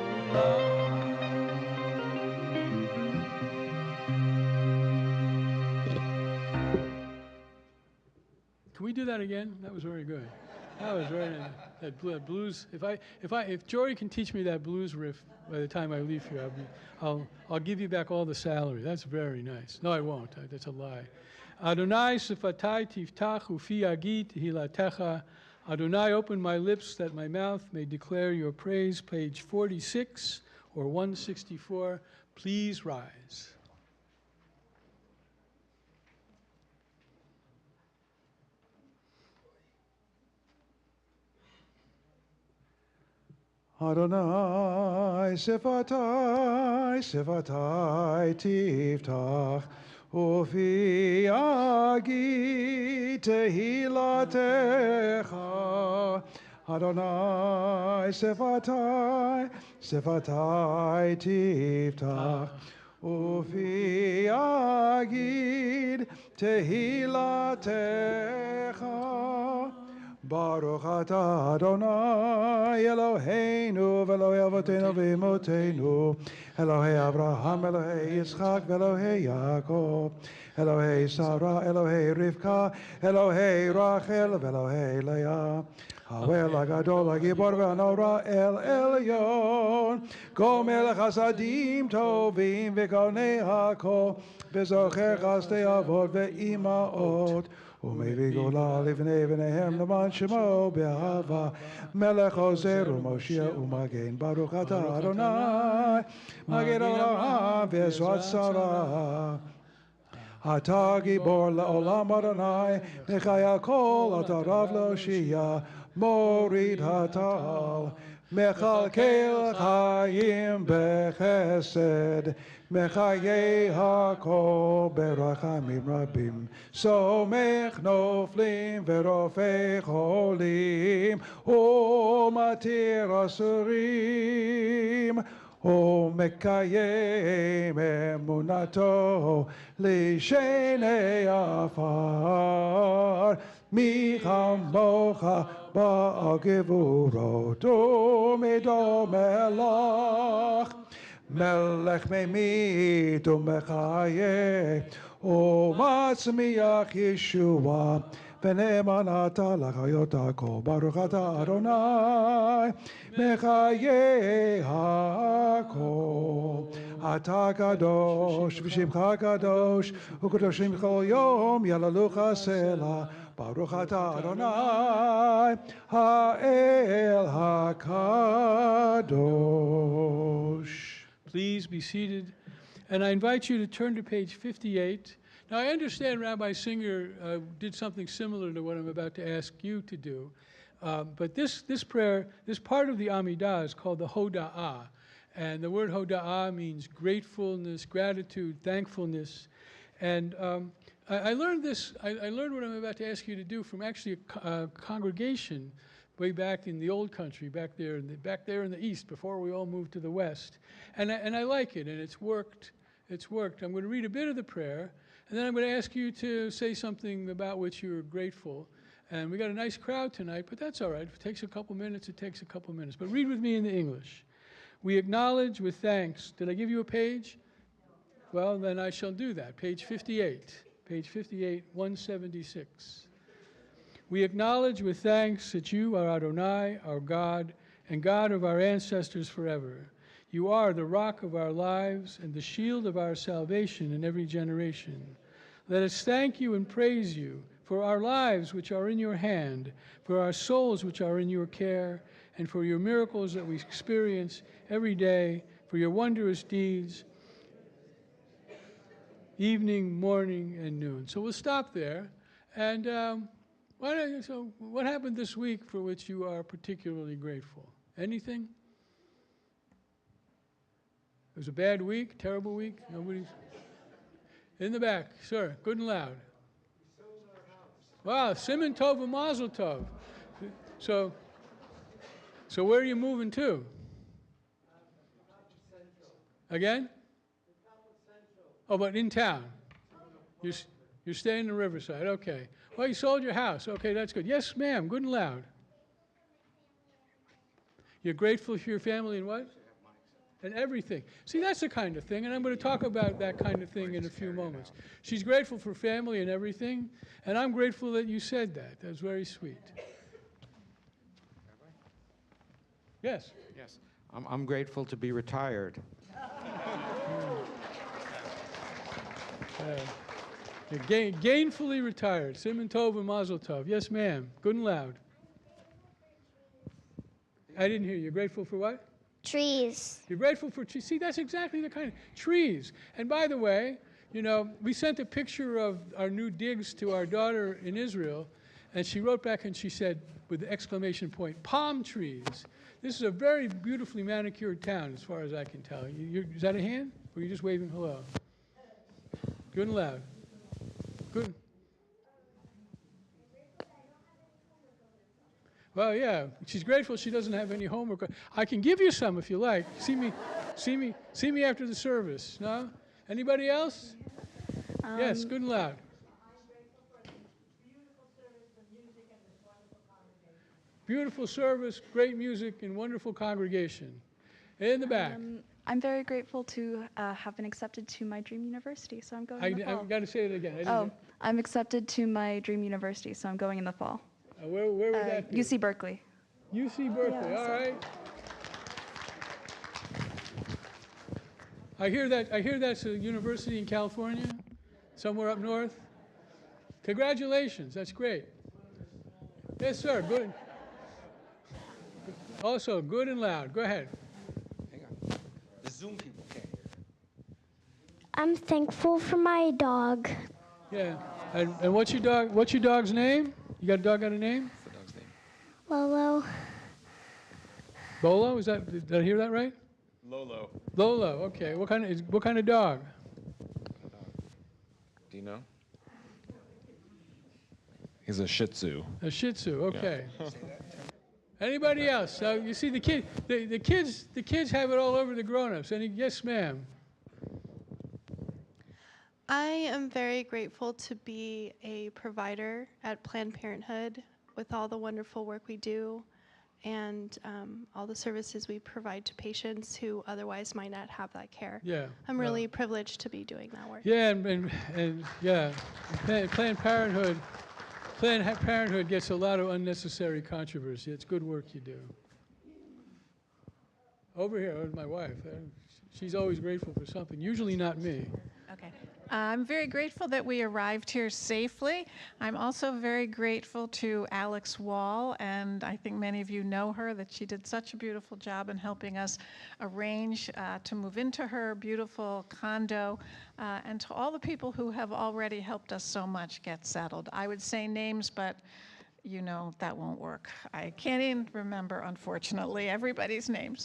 Can we do that again? That was very good. That was very nice. That blues. If Jory can teach me that blues riff by the time I leave here, I'll give you back all the salary. That's very nice. No, I won't. That's a lie. Adonai sifatai tiftach ufi agit hilatecha. Adonai, open my lips that my mouth may declare your praise. Page 46 or 164. Please rise. Adonai sifatai, sifatai tiftach, ufi agi tehilatecha. Adonai sifatai, sifatai tiftach, ufi agi tehilatecha. Baruch atah Adonai Eloheinu v'Elohei Avotenu v'Imotenu, Elohei Avraham, Elohei Yitzchak v'Elohei Yaakov, Elohei Sarah, Elohei Rivka, Elohei Rachel v'Elohei Leah. Ha'el ha'gadol ha'gibor v'hanora El Elyon, Kol melech hasadim tovim v'konei hakol, v'zocher chasdei avot v'imaot. ומביא גאולה לבני בניהם למען שמו באהבה, מלך עוזר ומושיע ומגן. ברוך אתה אדוני מגן העולם ועזרת שרה. אתה גיבור לעולם אדוני, מחי הכל אתה רב להושיע, מוריד הטל, מכלכל חיים בחסד, מחיי הכל ברחמים רבים, סומך נופלים ורופא חולים, ומתיר אסורים, ומקיים אמונתו לשני עפר. מי כמוך בעל גבורות ומדומה לך, מלך ממית ומחיה ומצמיח ישועה, ונאמן אתה לחיות הכל. ברוך אתה אדוני מחיי הכל. אתה קדוש ושמך קדוש, וקדושים כל יום יעללוך סלע. ברוך אתה אדוני האל הקדוש. Please be seated. And I invite you to turn to page 58. Now, I understand Rabbi Singer did something similar to what I'm about to ask you to do. But this prayer, this part of the Amidah is called the Hoda'ah. And the word Hoda'ah means gratefulness, gratitude, thankfulness. And I learned this, I learned what I'm about to ask you to do from actually a congregation way back in the old country, back there in the east, before we all moved to the west. And I like it, and it's worked. It's worked. I'm going to read a bit of the prayer, and then I'm going to ask you to say something about which you're grateful. And we got a nice crowd tonight, but that's all right. If it takes a couple minutes, it takes a couple minutes. But read with me in the English. We acknowledge with thanks. Did I give you a page? Well, then I shall do that. Page 58. Page 58, 176. We acknowledge with thanks that you are Adonai, our God, and God of our ancestors forever. You are the rock of our lives and the shield of our salvation in every generation. Let us thank you and praise you for our lives which are in your hand, for our souls which are in your care, and for your miracles that we experience every day, for your wondrous deeds, evening, morning, and noon. So we'll stop there. And what happened this week for which you are particularly grateful? Anything? It was a bad week, terrible week? Nobody's? In the back, sir, good and loud. We sold our house. Wow, Siman Tov and Mazel Tov. So where are you moving to? Again? Oh, but in town. You're staying in Riverside, okay. Well, you sold your house, okay, that's good. Yes, ma'am, good and loud. You're grateful for your family and what? And everything. See, that's the kind of thing, and I'm going to talk about that kind of thing in a few moments. She's grateful for family and everything, and I'm grateful that you said that. That's very sweet. Yes? Yes. I'm grateful to be retired. You're gainfully retired. Simon Tov and Mazel Tov. Yes, ma'am. Good and loud. I didn't hear you. You're grateful for what? Trees. You're grateful for trees. See, that's exactly the kind of trees. And by the way, you know, we sent a picture of our new digs to our daughter in Israel, and she wrote back and she said, with the exclamation point, palm trees. This is a very beautifully manicured town, as far as I can tell. Is that a hand? Or are you just waving hello? Good and loud. Good. Well, yeah, she's grateful she doesn't have any homework. I can give you some if you like. See me after the service. No? Anybody else? Yes, good and loud. Beautiful service, great music, and wonderful congregation. In the back. I'm very grateful to have been accepted to my dream university, so I'm going in the fall. I've got to say it again. I'm accepted to my dream university, so I'm going in the fall. Where would that be? UC Berkeley. UC Berkeley, Yeah, all so- right. I hear that's a university in California, somewhere up north. Congratulations, that's great. Yes, sir, good. Also, good and loud. Go ahead. Hang on. The Zoom people can't hear. I'm thankful for my dog. Yeah. And what's your dog's name? You got a dog got a name? What's the dog's name? Lolo. Bolo? Did I hear that right? Lolo. Lolo. Okay. What kind of dog? Do you know? He's a Shih Tzu. A Shih Tzu. Okay. Anybody else? Now you see the kids have it all over the grown-ups. Yes, ma'am. I am very grateful to be a provider at Planned Parenthood with all the wonderful work we do and all the services we provide to patients who otherwise might not have that care. Yeah. I'm really privileged to be doing that work. Yeah, and yeah, Planned Parenthood gets a lot of unnecessary controversy. It's good work you do. Over here, with my wife. She's always grateful for something. Usually not me. Okay. I'm very grateful that we arrived here safely. I'm also very grateful to Alex Wall, and I think many of you know her, that she did such a beautiful job in helping us arrange to move into her beautiful condo, and to all the people who have already helped us so much get settled. I would say names, but you know that won't work. I can't even remember, unfortunately, everybody's name.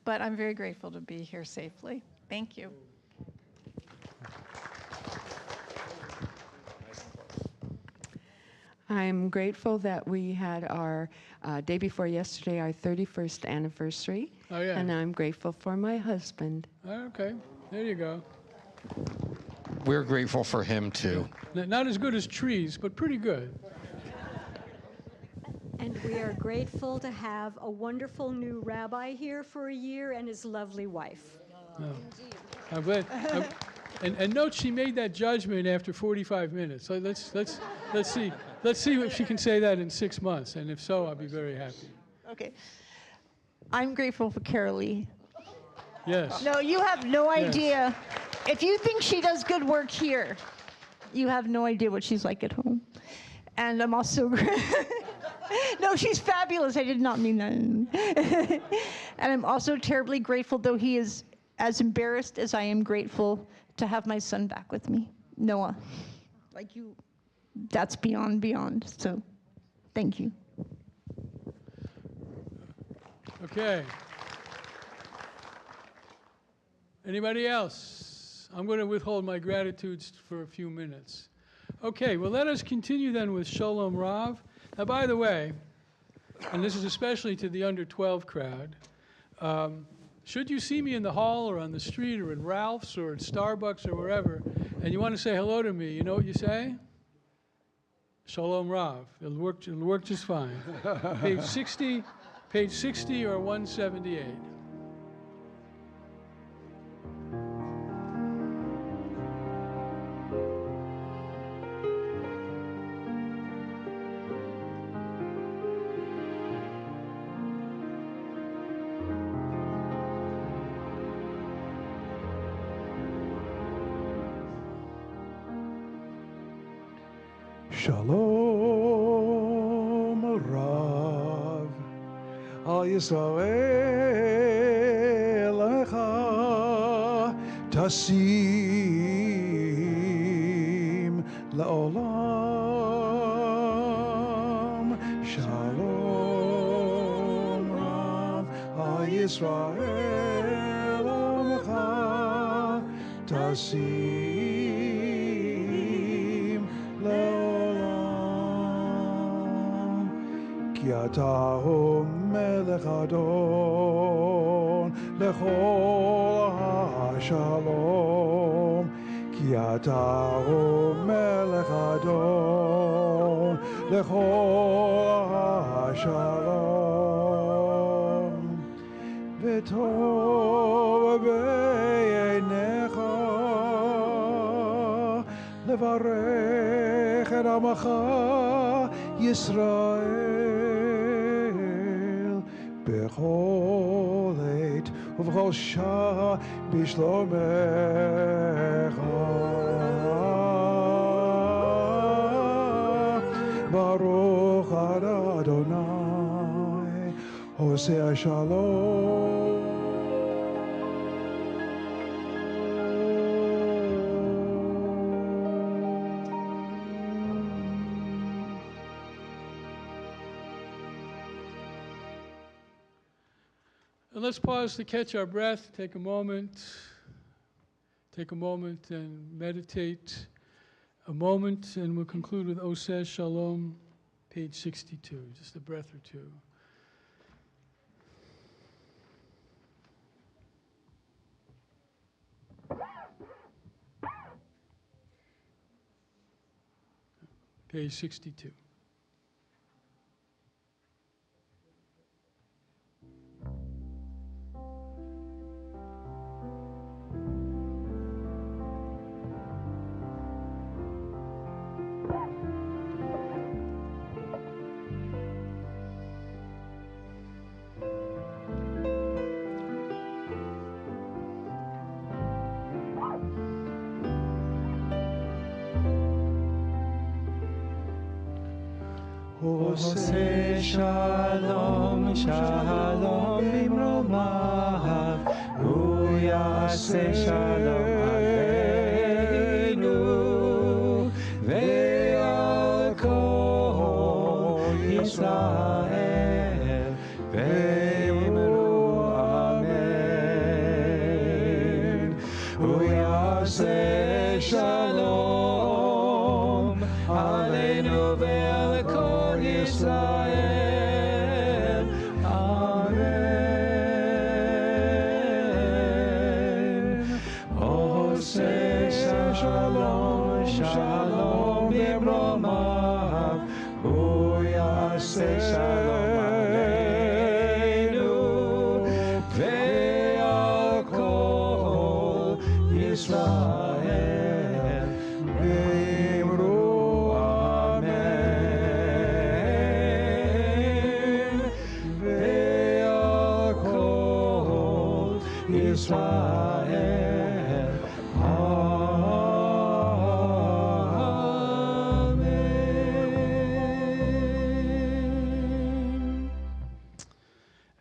But I'm very grateful to be here safely. Thank you. I'm grateful that we had our day before yesterday, our 31st anniversary. Oh, yeah. And I'm grateful for my husband. Okay, there you go. We're grateful for him, too. Not as good as trees, but pretty good. And we are grateful to have a wonderful new rabbi here for a year and his lovely wife. Oh. I'm glad. And note she made that judgment after 45 minutes. So let's see if she can say that in 6 months, and if so, I'll be very happy. Okay. I'm grateful for Carolee. Yes. No, you have no idea. If you think she does good work here, you have no idea what she's like at home. And I'm also no, she's fabulous. I did not mean that. And I'm also terribly grateful, though he is as embarrassed as I am grateful to have my son back with me, Noah. Like you, that's beyond. So, thank you. Okay. Anybody else? I'm going to withhold my gratitudes for a few minutes. Okay, well, let us continue then with Shalom Rav. Now, by the way, and this is especially to the under 12 crowd, should you see me in the hall or on the street or in Ralph's or at Starbucks or wherever, and you want to say hello to me, you know what you say? Shalom Rav. It'll work just fine. Page 60 or 178. Shalom Rav Al Yisrael Lecha Tasim Le'olam Shalom Rav Al Yisrael Lecha Tasim Le'olam Ki ata hu melech adon lechol hashalom Ki ata hu melech adon lechol hashalom V'tov b'einecha levarech et amacha Yisrael b'chol עת ובכל שעה בשלומך ברוך אתה אדוני עושה השלום And let's pause to catch our breath, take a moment and meditate a moment, and we'll conclude with Oseh Shalom, page 62, just a breath or two. Page 62. עושה שלום, שלום במרומיו, הוא יעשה שלום עלינו, ועל כל ישראל, ואמרו אמן. הוא יעשה שלום עלינו ועל כל ישראל, אמן. עושה שלום, שלום במרומיו, הוא יעשה שלום עלינו ועל כל ישראל, ואמרו אמן. ועל כל ישראל, amen.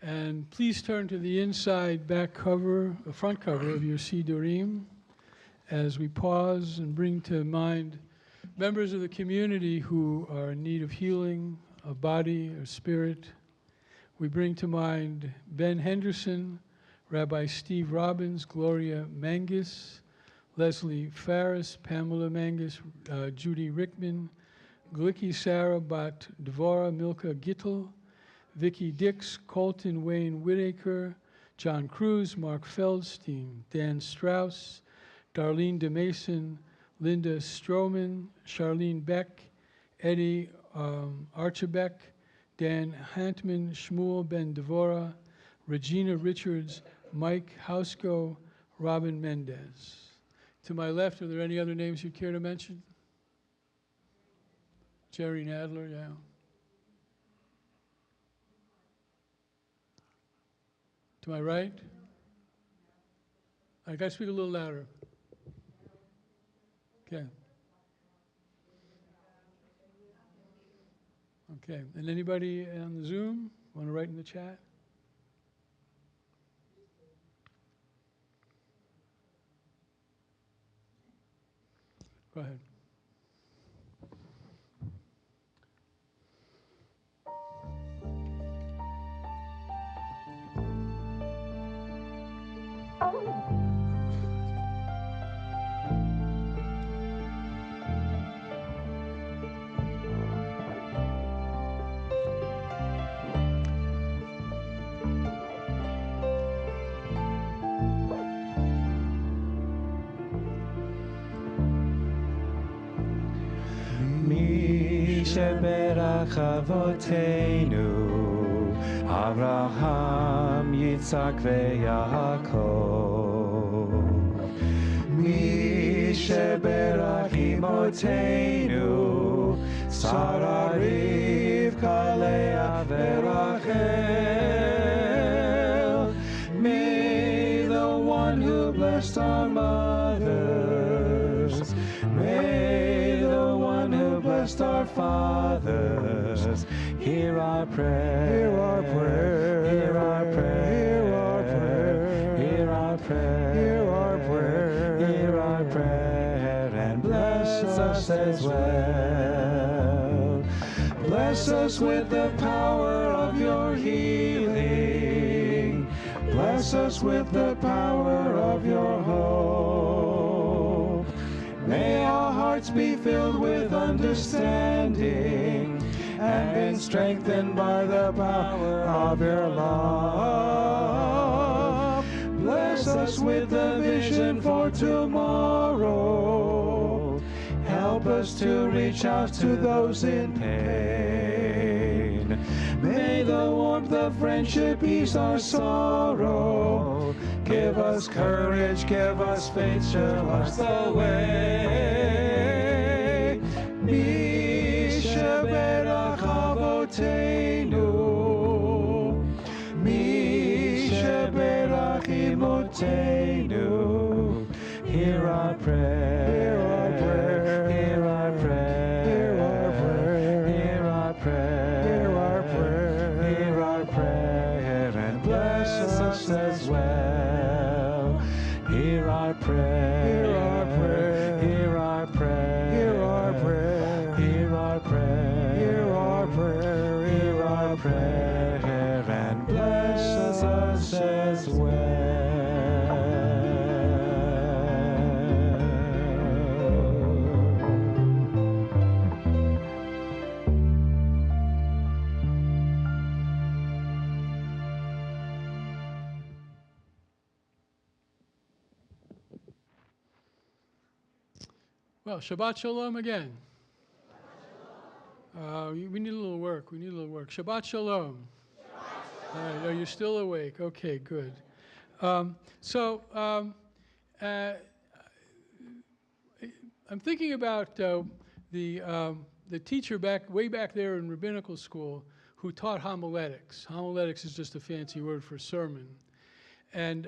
And please turn to the inside back cover, the front cover of your Sidurim as we pause and bring to mind members of the community who are in need of healing of body or spirit. We bring to mind Ben Henderson, Rabbi Steve Robbins, Gloria Mangus, Leslie Farris, Pamela Mangus, Judy Rickman, Glicky Sarah Bat Dvora Milka Gittel, Vicky Dix, Colton Wayne Whitaker, John Cruz, Mark Feldstein, Dan Strauss, Darlene DeMason, Linda Stroman, Charlene Beck, Eddie Archibek, Dan Hantman, Shmuel Ben Devora, Regina Richards, Mike Hausko, Robin Mendez. To my left, are there any other names you care to mention? Jerry Nadler, yeah. To my right? I got to speak a little louder. Okay. Okay, and anybody on the Zoom want to write in the chat? Go ahead. שברך אבותינו, אברהם, יצחק ויעקב. מי שברך אמותינו, שרה רבקה, לאה ורחל. May the one who blessed our mothers, may the one who blessed our fathers, hear our prayer, hear our prayer, hear our prayer, hear our prayer, hear our prayer, hear our prayer, and bless us as well. Bless us with the power of your healing. Bless us with the power of your hope. May our hearts be filled with understanding and been strengthened by the power of your love. Bless us with the vision for tomorrow. Help us to reach out to those in pain. May the warmth of friendship ease our sorrow. Give us courage, give us faith, show us the way. Mi sheberach avoteinu, mi sheberach imotenu. Hear our prayer, hear our prayer, hear our prayer, hear our prayer, hear our prayer, hear our prayer, hear our prayer, and bless us as well. Hear our prayer, hear our prayer, hear our prayer, hear our prayer, hear our prayer, hear our prayer, hear our prayer, and bless us as well. Well, Shabbat Shalom again. We need a little work. We need a little work. Shabbat Shalom. All right, are you still awake? Okay, good. I'm thinking about the teacher way back there in rabbinical school who taught homiletics. Homiletics is just a fancy word for sermon. And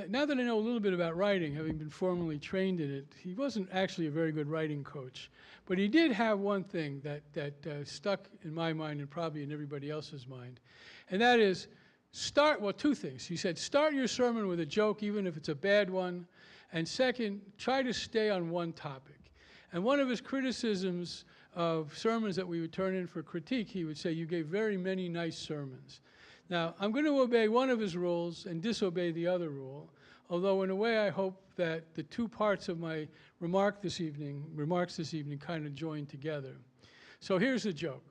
now that I know a little bit about writing, having been formally trained in it, he wasn't actually a very good writing coach. But he did have one thing that stuck in my mind and probably in everybody else's mind. And that is, two things. He said, start your sermon with a joke, even if it's a bad one. And second, try to stay on one topic. And one of his criticisms of sermons that we would turn in for critique, he would say, you gave very many nice sermons. Now, I'm going to obey one of his rules and disobey the other rule, although in a way I hope that the two parts of my remarks this evening kind of join together. So here's the joke.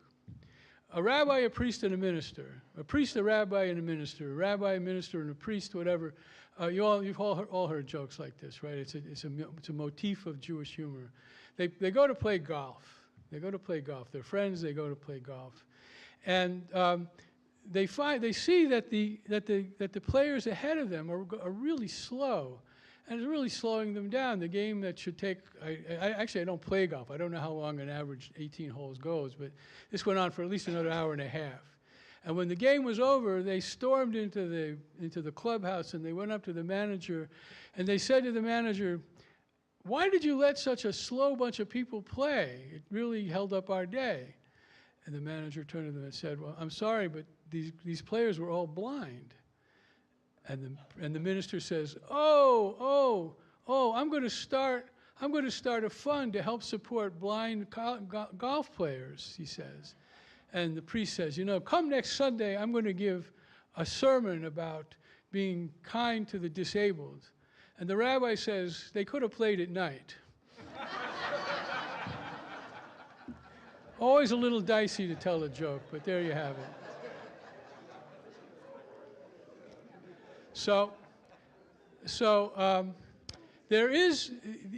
a rabbi, a priest, and a minister. A priest, a rabbi, and a minister. A rabbi, a minister, and a priest, whatever. You've all heard jokes like this, right? It's a motif of Jewish humor. They go to play golf. They go to play golf. They're friends. They go to play golf, and they see that the players ahead of them are really slow, and it's really slowing them down. The game that should take, I don't play golf. I don't know how long an average 18 holes goes, but this went on for at least another hour and a half. And when the game was over, they stormed into the clubhouse and they went up to the manager, and they said to the manager, "Why did you let such a slow bunch of people play? It really held up our day." And the manager turned to them and said, "Well, I'm sorry, but these players were all blind." And the minister says, "Oh, I'm going to start a fund to help support blind golf players," he says. And the priest says, "Come next Sunday, I'm going to give a sermon about being kind to the disabled." And the rabbi says, "They could have played at night." Always a little dicey to tell a joke, but there you have it. So there is,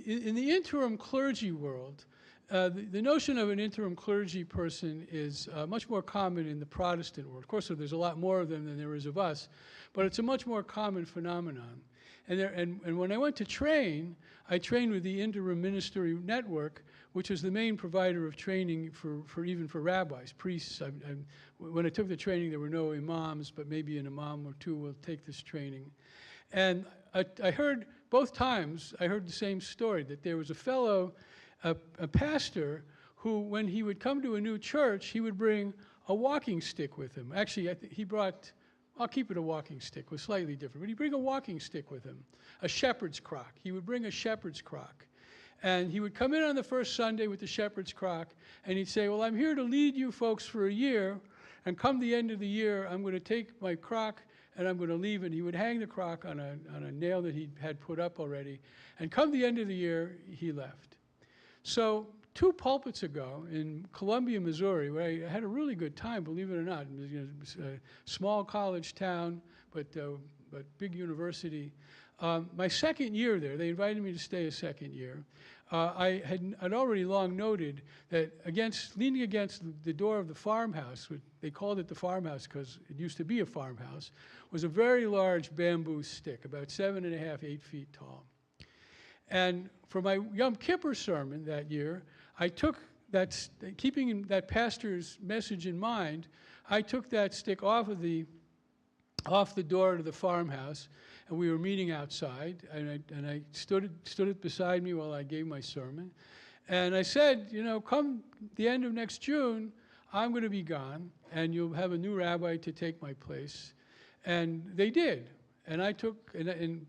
in the interim clergy world, the notion of an interim clergy person is much more common in the Protestant world. Of course, there's a lot more of them than there is of us, but it's a much more common phenomenon. And when I went to train, I trained with the Interim Ministry Network, which is the main provider of training even for rabbis, priests. When I took the training, there were no imams, but maybe an imam or two will take this training. And I heard both times, I heard the same story, that there was a fellow, a pastor, who, when he would come to a new church, he would bring a walking stick with him. Actually, he brought, I'll keep it a walking stick, it was slightly different, but he'd bring a walking stick with him, a shepherd's crock. He would bring a shepherd's crock. And he would come in on the first Sunday with the shepherd's crock, and he'd say, "Well, I'm here to lead you folks for a year, and come the end of the year, I'm going to take my crock and I'm going to leave." And he would hang the crock on a nail that he had put up already. And come the end of the year, he left. So 2 pulpits ago in Columbia, Missouri, where I had a really good time, believe it or not, it was a small college town, but big university. My second year there, they invited me to stay a second year. I'd already long noted that leaning against the door of the farmhouse, they called it the farmhouse because it used to be a farmhouse, was a very large bamboo stick, about 7.5, 8 feet tall. And for my Yom Kippur sermon that year, I took that, keeping that pastor's message in mind, I took that stick off the door to the farmhouse, and we were meeting outside, and I stood it beside me while I gave my sermon. And I said, come the end of next June, I'm going to be gone, and you'll have a new rabbi to take my place. And they did. And I took, and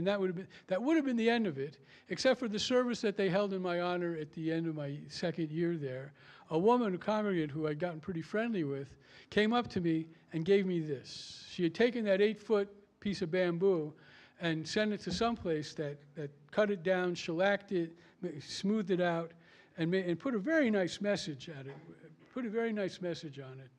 that would have been the end of it, except for the service that they held in my honor at the end of my second year there. A woman who congregated, who I'd gotten pretty friendly with, came up to me and gave me this. She had taken that 8-foot piece of bamboo and sent it to someplace that cut it down, shellacked it, smoothed it out, and put a very nice message at it. Put a very nice message on it.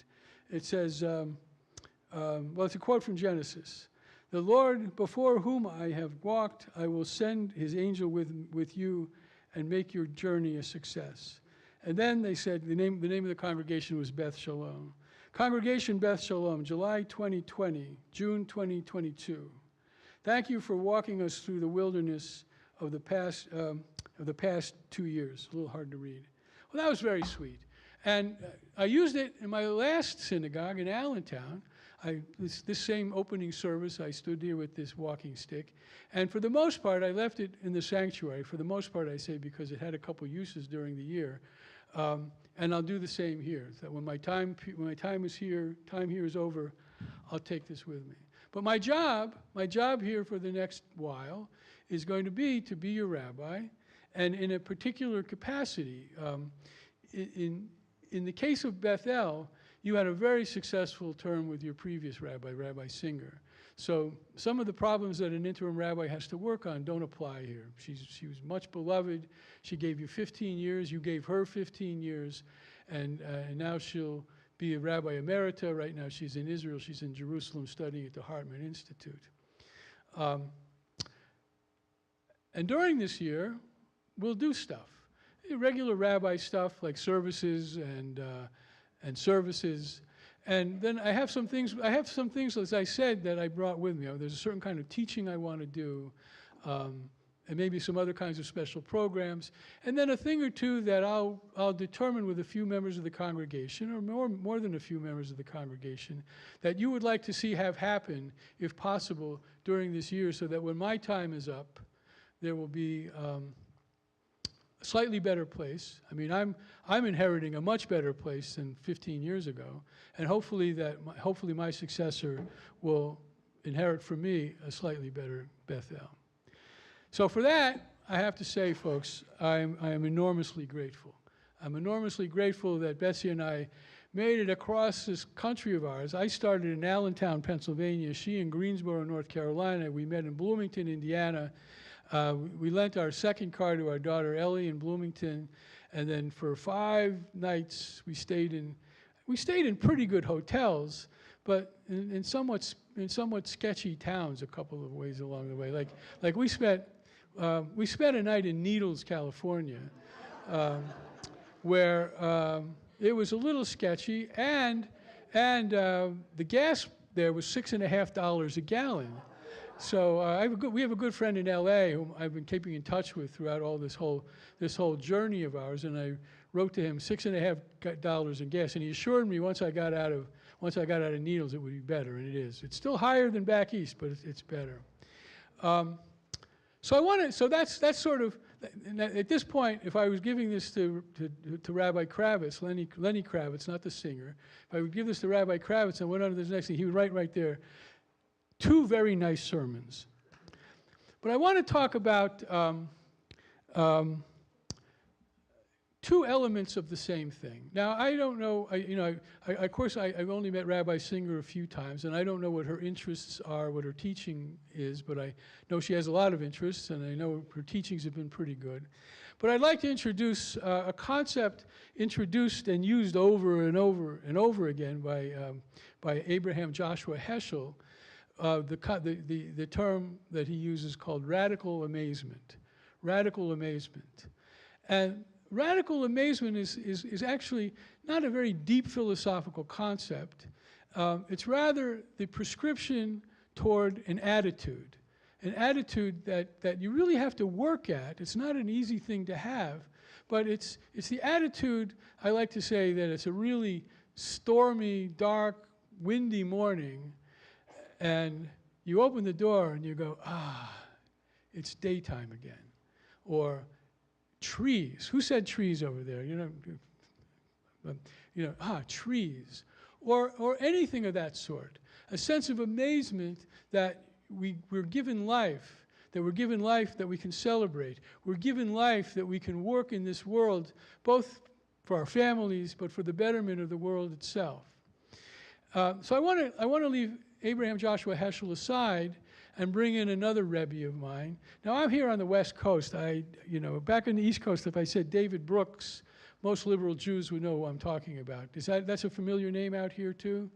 It says, well, it's a quote from Genesis. "The Lord before whom I have walked, I will send his angel with you and make your journey a success." And then they said, the name of the congregation was Beth Shalom. Congregation Beth Shalom, July 2020, June 2022. Thank you for walking us through the wilderness of the past 2 years. A little hard to read. Well, that was very sweet. And I used it in my last synagogue in Allentown. This same opening service, I stood here with this walking stick. And for the most part, I left it in the sanctuary. For the most part, I say, because it had a couple uses during the year. And I'll do the same here. So when my time here is over, I'll take this with me. But my job here for the next while is going to be your rabbi, and in a particular capacity. In the case of Bethel, you had a very successful term with your previous rabbi, Rabbi Singer. So some of the problems that an interim rabbi has to work on don't apply here. She was much beloved. She gave you 15 years. You gave her 15 years. And now she'll be a rabbi emerita. Right now she's in Israel. She's in Jerusalem studying at the Hartman Institute. And during this year, we'll do stuff. Regular rabbi stuff like services and services. And then I have some things, as I said, that I brought with me. There's a certain kind of teaching I want to do, and maybe some other kinds of special programs. And then a thing or two that I'll determine with a few members of the congregation, or more than a few members of the congregation, that you would like to see have happen, if possible, during this year, so that when my time is up, there will be a slightly better place. I mean, I'm inheriting a much better place than 15 years ago, and hopefully my successor will inherit from me a slightly better Bethel. So for that, I have to say, folks, I am enormously grateful. I'm enormously grateful that Betsy and I made it across this country of ours. I started in Allentown, Pennsylvania. She in Greensboro, North Carolina. We met in Bloomington, Indiana. We lent our second car to our daughter Ellie in Bloomington, and then for 5 nights we stayed in pretty good hotels, but in somewhat sketchy towns a couple of ways along the way. Like we spent a night in Needles, California, where it was a little sketchy, and the gas there was $6.50 a gallon. So we have a good friend in L.A. whom I've been keeping in touch with throughout all this whole journey of ours, and I wrote to him $6.50 in gas, and he assured me once I got out of Needles it would be better, and it is. It's still higher than back east, but it's better. So that's sort of, at this point, if I was giving this to Rabbi Kravitz, Lenny Kravitz, not the singer, if I would give this to Rabbi Kravitz and went on to this next thing, he would write right there, 2 very nice sermons. But I want to talk about 2 elements of the same thing. Now, I don't know, of course, I've only met Rabbi Singer a few times, and I don't know what her interests are, what her teaching is, but I know she has a lot of interests, and I know her teachings have been pretty good. But I'd like to introduce a concept introduced and used over and over and over again by Abraham Joshua Heschel, the term that he uses called radical amazement. Radical amazement. And radical amazement is actually not a very deep philosophical concept. It's rather the prescription toward an attitude that you really have to work at. It's not an easy thing to have, but it's the attitude, I like to say, that it's a really stormy, dark, windy morning, and you open the door and you go, it's daytime again. Or trees. Who said trees over there? Trees. Or anything of that sort. A sense of amazement that we're given life, that we can celebrate. We're given life that we can work in this world, both for our families, but for the betterment of the world itself. So I want to leave Abraham Joshua Heschel aside and bring in another Rebbe of mine. Now, I'm here on the West Coast. Back on the East Coast, if I said David Brooks, most liberal Jews would know who I'm talking about. That's a familiar name out here, too?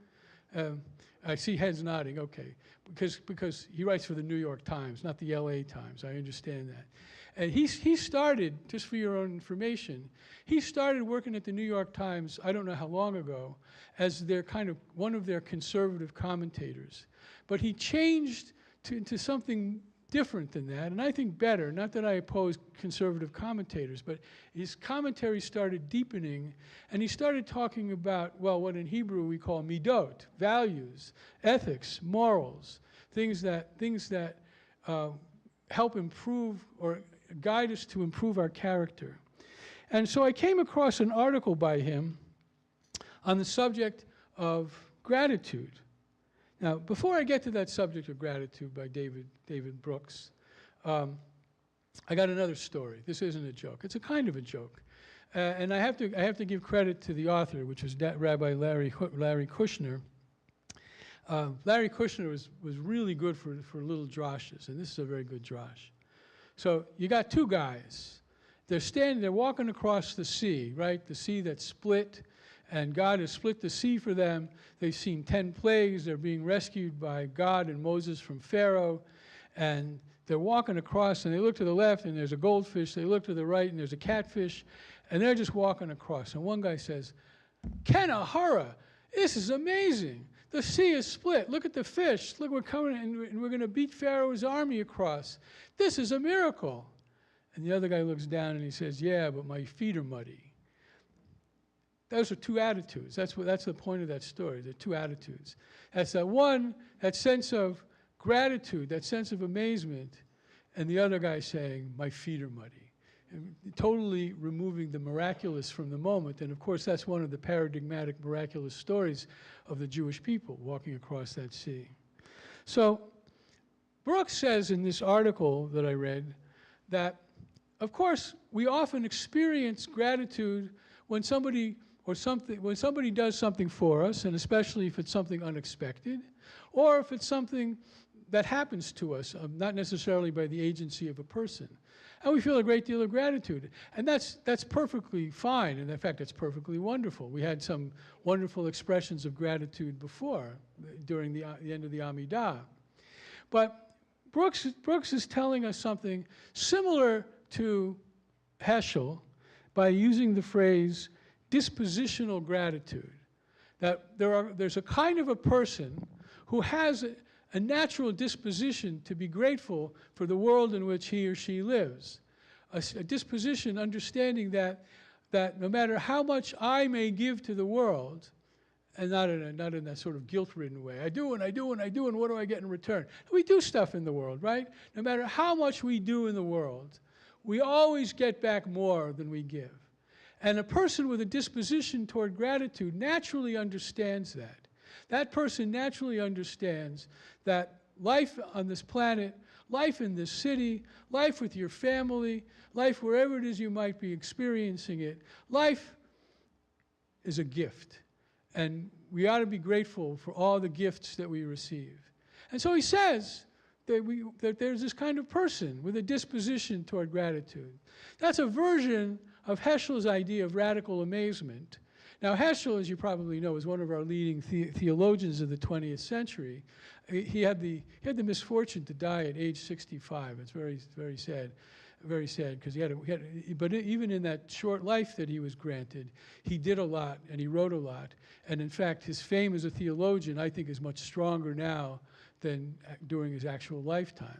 I see heads nodding, okay. Because he writes for the New York Times, not the LA Times. I understand that. And he started, just for your own information, he started working at the New York Times, I don't know how long ago, as one of their conservative commentators. But he changed into something different than that, and I think better. Not that I oppose conservative commentators, but his commentary started deepening, and he started talking about, well, what in Hebrew we call midot, values, ethics, morals, things that help improve or guide us to improve our character. And so I came across an article by him on the subject of gratitude. Now, before I get to that subject of gratitude by David Brooks, I got another story. This isn't a joke. It's a kind of a joke. And I have to give credit to the author, which was Rabbi Larry Kushner. Larry Kushner was really good for little drashes, and this is a very good drash. So you got 2 guys. They're walking across the sea, right? The sea that's split, and God has split the sea for them. They've seen 10 plagues. They're being rescued by God and Moses from Pharaoh, and they're walking across, and they look to the left, and there's a goldfish. They look to the right, and there's a catfish, and they're just walking across. And one guy says, "Kanahara, this is amazing. The sea is split. Look at the fish. Look, we're coming, and we're going to beat Pharaoh's army across. This is a miracle." And the other guy looks down and he says, "Yeah, but my feet are muddy." Those are two attitudes. That's the point of that story. There are two attitudes. That's that one, that sense of gratitude, that sense of amazement, and the other guy saying, "My feet are muddy." And totally removing the miraculous from the moment. And of course, that's one of the paradigmatic miraculous stories of the Jewish people walking across that sea. So Brooks says in this article that I read that, of course, we often experience gratitude when somebody does something for us, and especially if it's something unexpected, or if it's something that happens to us, not necessarily by the agency of a person. And we feel a great deal of gratitude. And that's perfectly fine, and in fact, it's perfectly wonderful. We had some wonderful expressions of gratitude before, during the end of the Amidah. But Brooks is telling us something similar to Heschel by using the phrase dispositional gratitude. That there's a kind of a person who has a natural disposition to be grateful for the world in which he or she lives. A disposition understanding that no matter how much I may give to the world, and not in that sort of guilt-ridden way. I do, and what do I get in return? We do stuff in the world, right? No matter how much we do in the world, we always get back more than we give. And a person with a disposition toward gratitude naturally understands that. That person naturally understands that life on this planet, life in this city, life with your family, life wherever it is you might be experiencing it, life is a gift. And we ought to be grateful for all the gifts that we receive. And so he says that there's this kind of person with a disposition toward gratitude. That's a version of Heschel's idea of radical amazement. Now, Heschel, as you probably know, is one of our leading theologians of the 20th century. He had the misfortune to die at age 65. It's very, very sad. Very sad, because but even in that short life that he was granted, he did a lot and he wrote a lot. And in fact, his fame as a theologian, I think, is much stronger now than during his actual lifetime.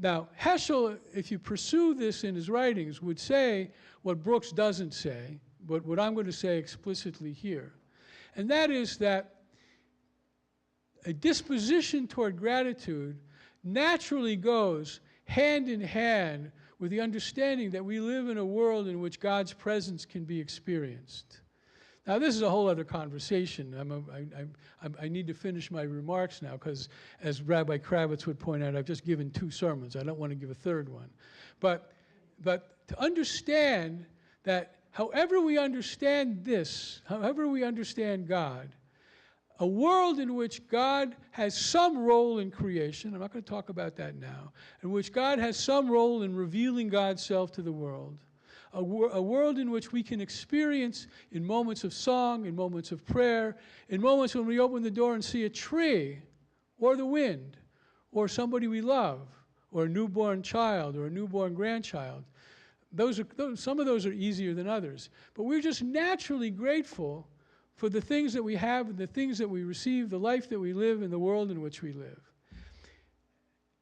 Now, Heschel, if you pursue this in his writings, would say what Brooks doesn't say, but what I'm going to say explicitly here. And that is that a disposition toward gratitude naturally goes hand in hand with the understanding that we live in a world in which God's presence can be experienced. Now, this is a whole other conversation. I need to finish my remarks now because, as Rabbi Kravitz would point out, I've just given 2 sermons. I don't want to give a third one. But to understand that however we understand this, however we understand God, a world in which God has some role in creation, I'm not going to talk about that now, in which God has some role in revealing God's self to the world, a world in which we can experience in moments of song, in moments of prayer, in moments when we open the door and see a tree, or the wind, or somebody we love, or a newborn child, or a newborn grandchild. Some of those are easier than others. But we're just naturally grateful for the things that we have and the things that we receive, the life that we live, and the world in which we live.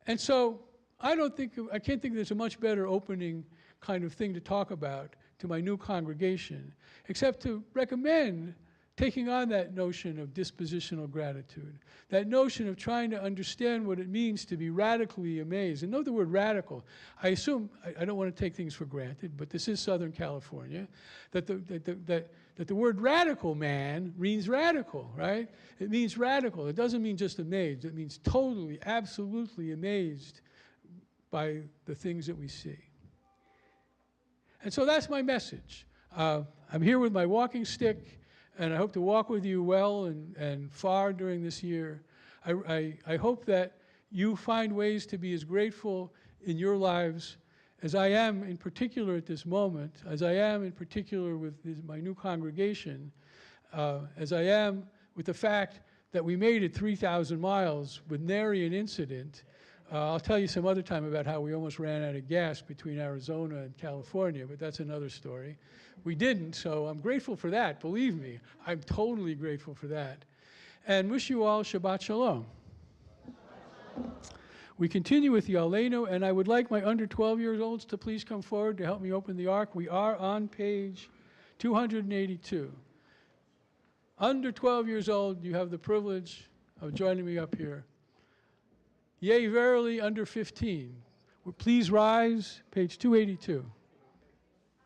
And so I can't think there's a much better opening kind of thing to talk about to my new congregation, except to recommend taking on that notion of dispositional gratitude, that notion of trying to understand what it means to be radically amazed. And note the word radical. I assume, I don't want to take things for granted, but this is Southern California, that the word radical, man, means radical, right? It means radical. It doesn't mean just amazed. It means totally, absolutely amazed by the things that we see. And so that's my message. I'm here with my walking stick, and I hope to walk with you well and far during this year. I hope that you find ways to be as grateful in your lives as I am in particular at this moment, as I am in particular with my new congregation, as I am with the fact that we made it 3,000 miles with nary an incident. I'll tell you some other time about how we almost ran out of gas between Arizona and California, but that's another story. We didn't, so I'm grateful for that, believe me. I'm totally grateful for that. And wish you all Shabbat Shalom. We continue with the Aleinu, and I would like my under 12-year-olds to please come forward to help me open the Ark. We are on page 282. Under 12 years old, you have the privilege of joining me up here. Yea, verily, under 15. Please rise, page 282.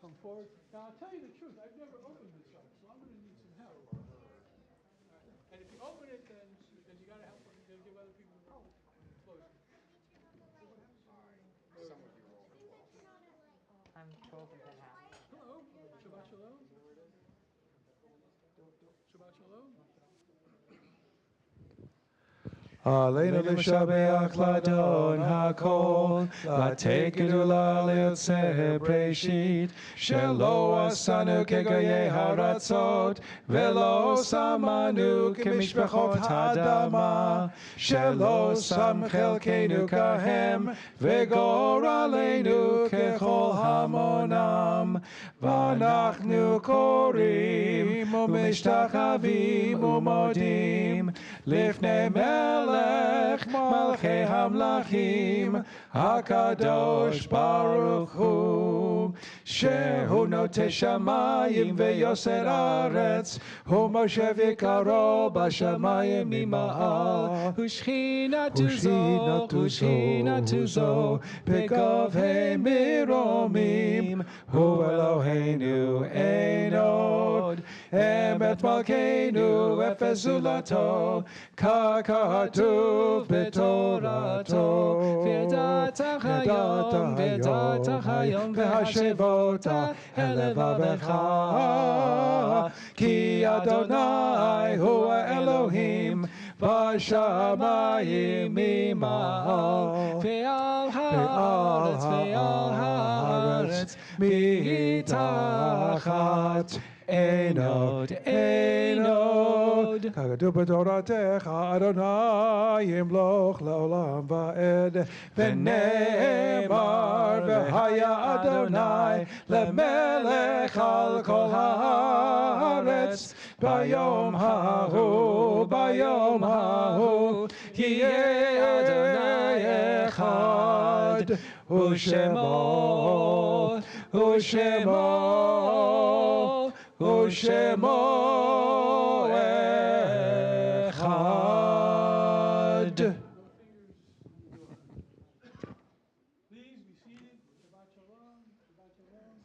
Come forward. Now, I'll tell you the truth. I've never opened this up, so I'm going to need some help. And if you open it, then you got to help. You got to give other people close it. I'm 12 and a half. Hello. Shabbat Shalom. Shabbat Shalom. Aleinu l'shabeach ladon hakol, latekedula litzeh breshit, shelo asanu kegoyei haratzot, velo samanu kemishpachot hadama, shelo sam chelkenu kahem, vegor aleinu kechol hamonam, vanachnu korim, umishtachavim umodim, lifnei melech Malchei Hamlachim HaKadosh Baruch Hu Shehu Notei Shamayim Veyoser Aretz Hu Moshe V'Karo B'Shamayim Mima'al Hu Shechinatu Zo B'Govhei Miromim Hu Eloheinu Ein Od Emet Malkeinu Efes Zulato ככתוב בתורתו, וידעת היום והשבות אל לבבך, כי אדוני הוא האלוהים בשמיים ממעל, ועל הארץ מתחת. אין עוד, אין עוד. ככתוב בתורתך, אדוני ימלוך לעולם ועד. ונאמר, והיה אדוני למלך על כל הארץ. ביום ההוא, יהיה אדוני אחד. ושמו, ושמו אחד. Please be seated. Shabbat Shalom. Shabbat Shalom.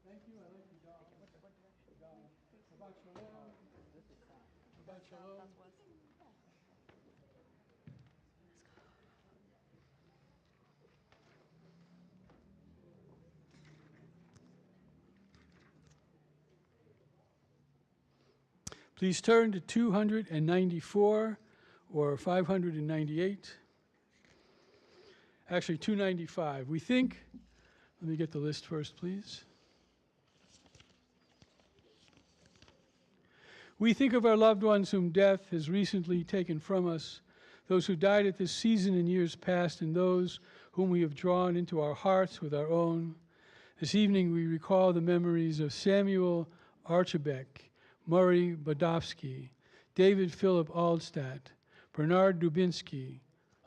Thank you. I like you, God. Shabbat Shalom. Shabbat Shalom. Please turn to 294 or 598. Actually, 295. We think, let me get the list first, please. We think of our loved ones whom death has recently taken from us, those who died at this season in years past, and those whom we have drawn into our hearts with our own. This evening we recall the memories of Samuel Archibek, Murray Badovsky, David Philip Aldstadt, Bernard Dubinsky,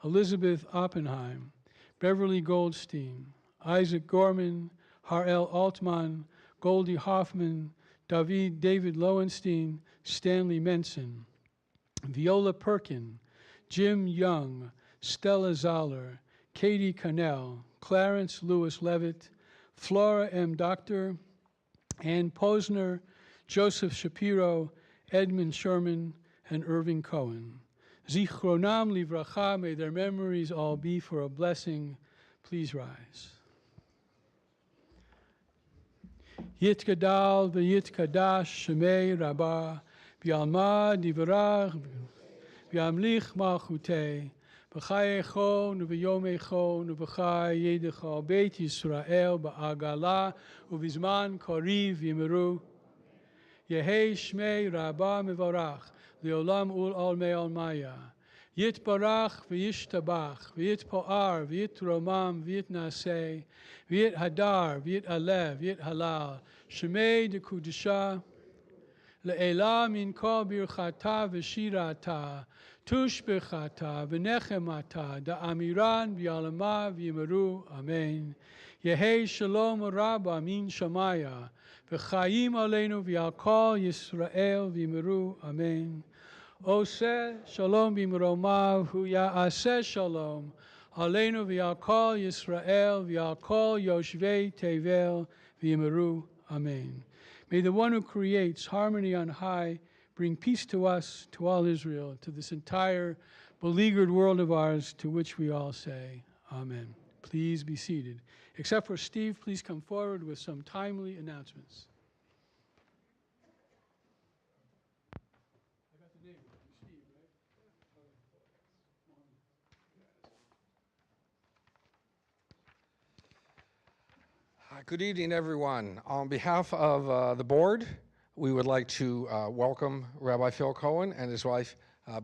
Elizabeth Oppenheim, Beverly Goldstein, Isaac Gorman, Harel Altman, Goldie Hoffman, David Lowenstein, Stanley Menson, Viola Perkin, Jim Young, Stella Zoller, Katie Cannell, Clarence Lewis Levitt, Flora M. Doctor, Ann Posner, Joseph Shapiro, Edmund Sherman, and Irving Cohen. Zichronam livracha, may their memories all be for a blessing. Please rise. Yitkadal v'yitkadash shemei rabbah, v'yalma divrach, v'yamlich malchutei, v'chayecho v'yomecho v'chai yedecho beit Yisrael ba'agala, u'vizman koriv yimeru. Yehi Shmei Rabba Mevorach, Leolam Ul Olmei Olmaya. Yitbarach v'yishtabach, v'yitpo'ar, v'yitromam, v'yitnaseh, v'yithadar, v'yitalev, v'yithalal, Shemei dekudisha, le'ela min kol birchata v'shirata, tushbechata, v'nechemata, da'amiran v'yalama v'yimeru, Amen. Yehi shalom rabba min shamaya, v'chayim aleinu v'yal kol Yisrael v'yimeru, Amen. Oseh shalom b'mromav hu ya'aseh shalom aleinu v'yal kol Yisrael v'yal kol yoshvei tevel v'yimeru. Amen. May the one who creates harmony on high bring peace to us, to all Israel, to this entire beleaguered world of ours, to which we all say, Amen. Please be seated. Except for Steve, please come forward with some timely announcements. Good evening, everyone. On behalf of the board, we would like to welcome Rabbi Phil Cohen and his wife,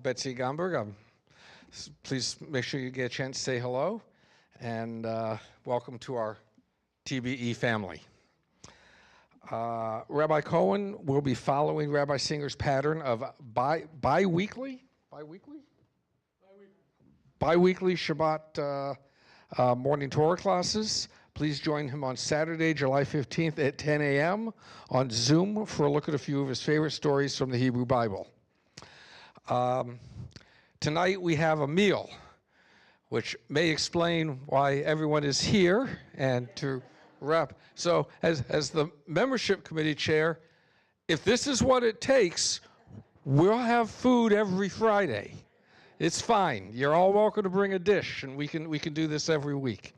Betsy Gomberg. Please make sure you get a chance to say hello, and welcome to our TBE family. Rabbi Cohen will be following Rabbi Singer's pattern of bi-weekly Shabbat morning Torah classes. Please join him on Saturday, July 15th at 10 a.m. on Zoom for a look at a few of his favorite stories from the Hebrew Bible. Tonight we have a meal, which may explain why everyone is here, and to wrap. So as the membership committee chair, if this is what it takes, we'll have food every Friday. It's fine. You're all welcome to bring a dish, and we can do this every week.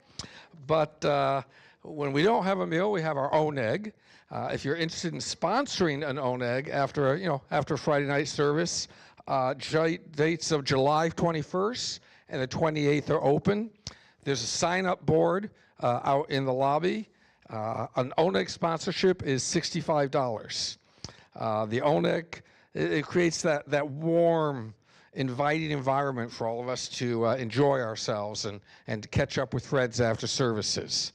But when we don't have a meal, we have our own egg. If you're interested in sponsoring an own egg after Friday night service, dates of July 21st and the 28th are open. There's a sign-up board out in the lobby. An own egg sponsorship is $65. The own egg, it creates that warm, inviting environment for all of us to enjoy ourselves and to catch up with friends after services.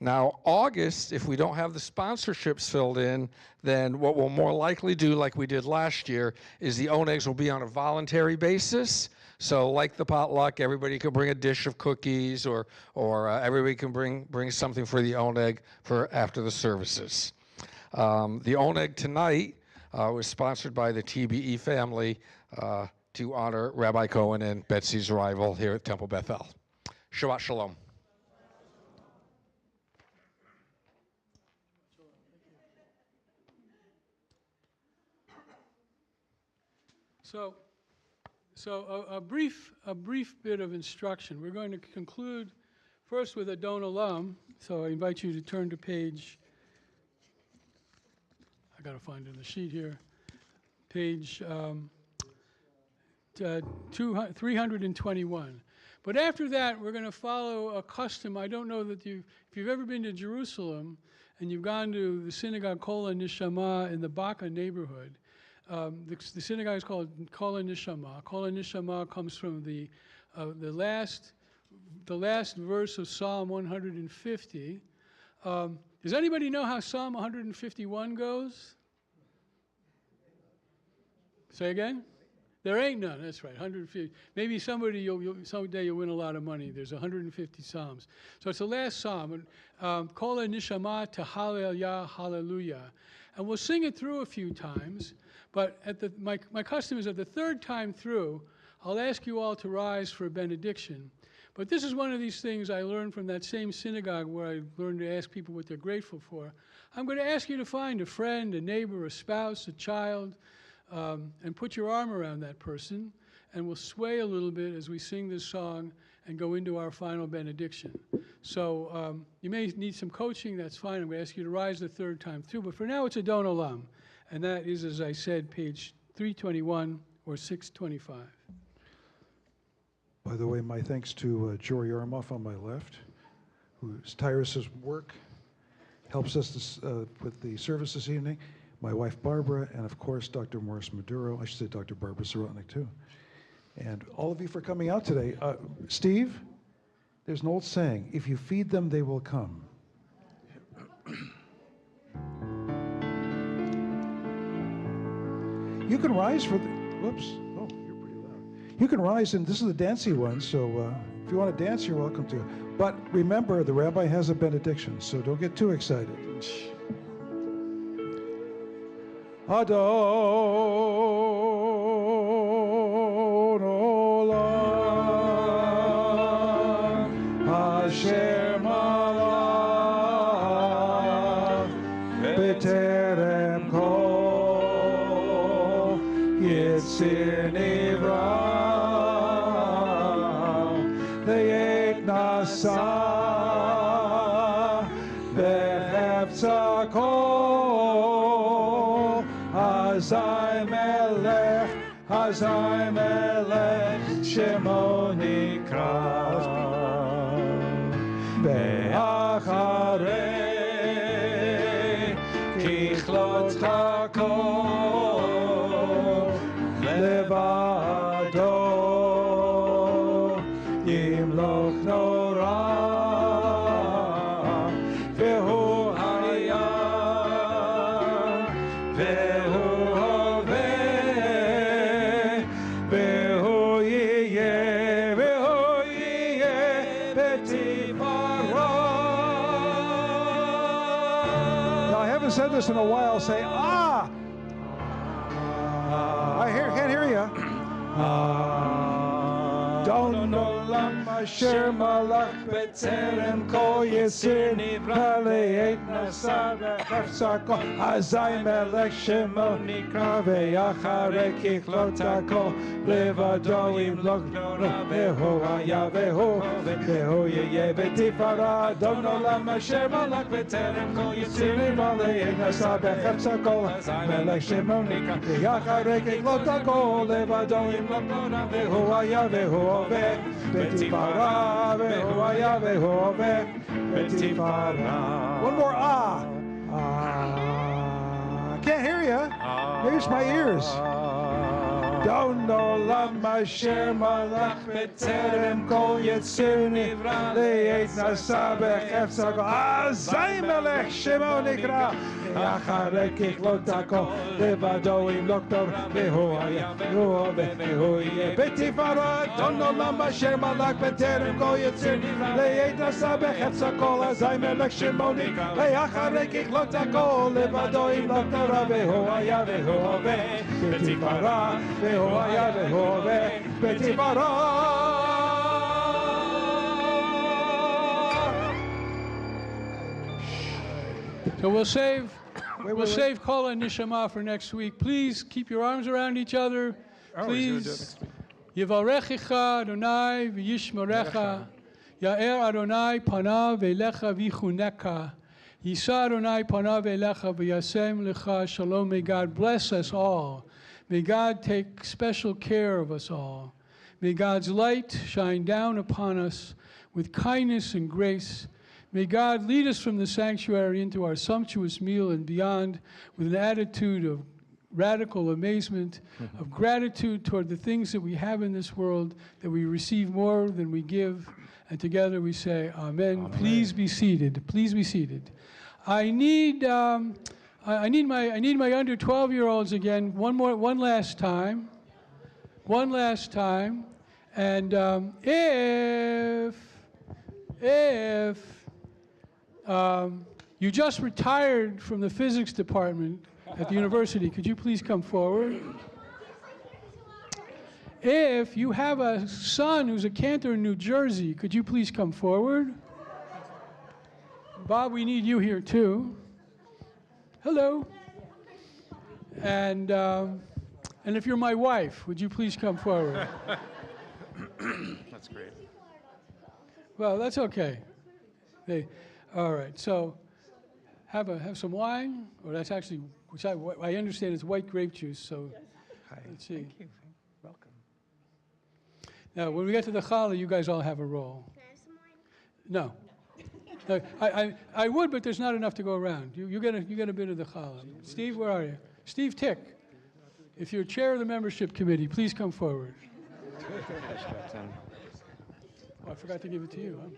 Now, August, if we don't have the sponsorships filled in, then what we'll more likely do, like we did last year, is the own eggs will be on a voluntary basis. So like the potluck, everybody can bring a dish of cookies, or everybody can bring something for the own egg for after the services. The own egg tonight was sponsored by the TBE family to honor Rabbi Cohen and Betsy's arrival here at Temple Bethel. Shabbat Shalom. So a brief bit of instruction. We're going to conclude first with a Don Olam. So I invite you to turn to page, I got to find it in the sheet here, page 321. But after that, we're going to follow a custom. I don't know that if you've ever been to Jerusalem and you've gone to the synagogue Kol HaNishama in the Baka neighborhood, the synagogue is called Kol HaNishama. Kol HaNishama comes from the last verse of Psalm 150. Does anybody know how Psalm 151 goes? Say again? There ain't none. That's right. 150. Maybe someday you'll win a lot of money. There's 150 psalms. So it's the last psalm. Kol HaNishama Tehallel Hallelujah. And we'll sing it through a few times. But my custom is at the third time through, I'll ask you all to rise for a benediction. But this is one of these things I learned from that same synagogue where I learned to ask people what they're grateful for. I'm going to ask you to find a friend, a neighbor, a spouse, a child, and put your arm around that person, and we'll sway a little bit as we sing this song and go into our final benediction. So you may need some coaching, that's fine. I'm going to ask you to rise the third time through, but for now it's a Don Olam, and that is, as I said, page 321 or 625. By the way, my thanks to Jory Yarmoff on my left, whose tireless work helps us with the service this evening. my wife Barbara, and of course Dr. Morris Maduro. I should say Dr. Barbara Sorotnik too. And all of you for coming out today. Steve, there's an old saying, if you feed them, they will come. You can rise for the, whoops, oh, you're pretty loud. You can rise, and this is the dancey one, so if you want to dance, you're welcome to. But remember, the rabbi has a benediction, so don't get too excited. Adon olam asher malach b'terem kol yitzir nivra v'yek nasa b'chefza kol Hazai Melech, Shemo Nikra, Be'acharei, Kichlot HaKol, Levado, Yimloch Nora, Vehu Hayam, Vehu said this in a while. Say, ah! I can't hear you. Don't know asher malach b'terem kol yitzir nivra le'et nasa b'chefza kol hazai melech shemo nikra ve'acharei kichlot hakol levado yimloch nora vehu haya vehu yeh b'tifara Adon olam asher malach b'terem kol yitzir nivra le'et nasa b'chefza kol hazai melech shemo nikra ve'acharei kichlot hakol levado yimloch nora vehu haya vehu Betifara, vehoya, vehove, betifara. One more ah. I can't hear you. Maybe it's my ears. Don't olam asher malach b'terem kol yitzir nivra le'et nasa b'chefza kol hazai melech shemo nikra acharei kichlot hakol levado yimloch nora vehu haya vehu yeh b'tifara Adon olam asher malach b'terem kol yitzir nivra le'et nasa b'chefza kol hazai melech shemo nikra acharei kichlot hakol levado yimloch nora vehu haya vehu b'tifara So we'll save Kol and Nishama for next week. Please keep your arms around each other. Please. Yivarechecha Adonai v'yishmerecha. Ya'er Adonai panav ve'lecha v'chuneka. Yisa Adonai panav ve'lecha v'yasem lecha shalom. May God bless us all. May God take special care of us all. May God's light shine down upon us with kindness and grace. May God lead us from the sanctuary into our sumptuous meal and beyond with an attitude of radical amazement, of gratitude toward the things that we have in this world, that we receive more than we give. And together we say, Amen. Amen. Please be seated. Please be seated. I need my under 12-year-olds again one last time. And if you just retired from the physics department at the university, could you please come forward? If you have a son who's a cantor in New Jersey, could you please come forward? Bob, we need you here too. Hello. And if you're my wife, would you please come forward? That's great. Well, that's okay. All right. So, have some wine, or that's actually, which I understand is white grape juice. So, let's see. Thank you. Welcome. Now, when we get to the challah, you guys all have a roll. Can I have some wine? No. I would, but there's not enough to go around. You get a bit of the challah. Steve, where are you? Steve Tick. If you're chair of the membership committee, please come forward. Oh, I forgot to give it to you. Huh?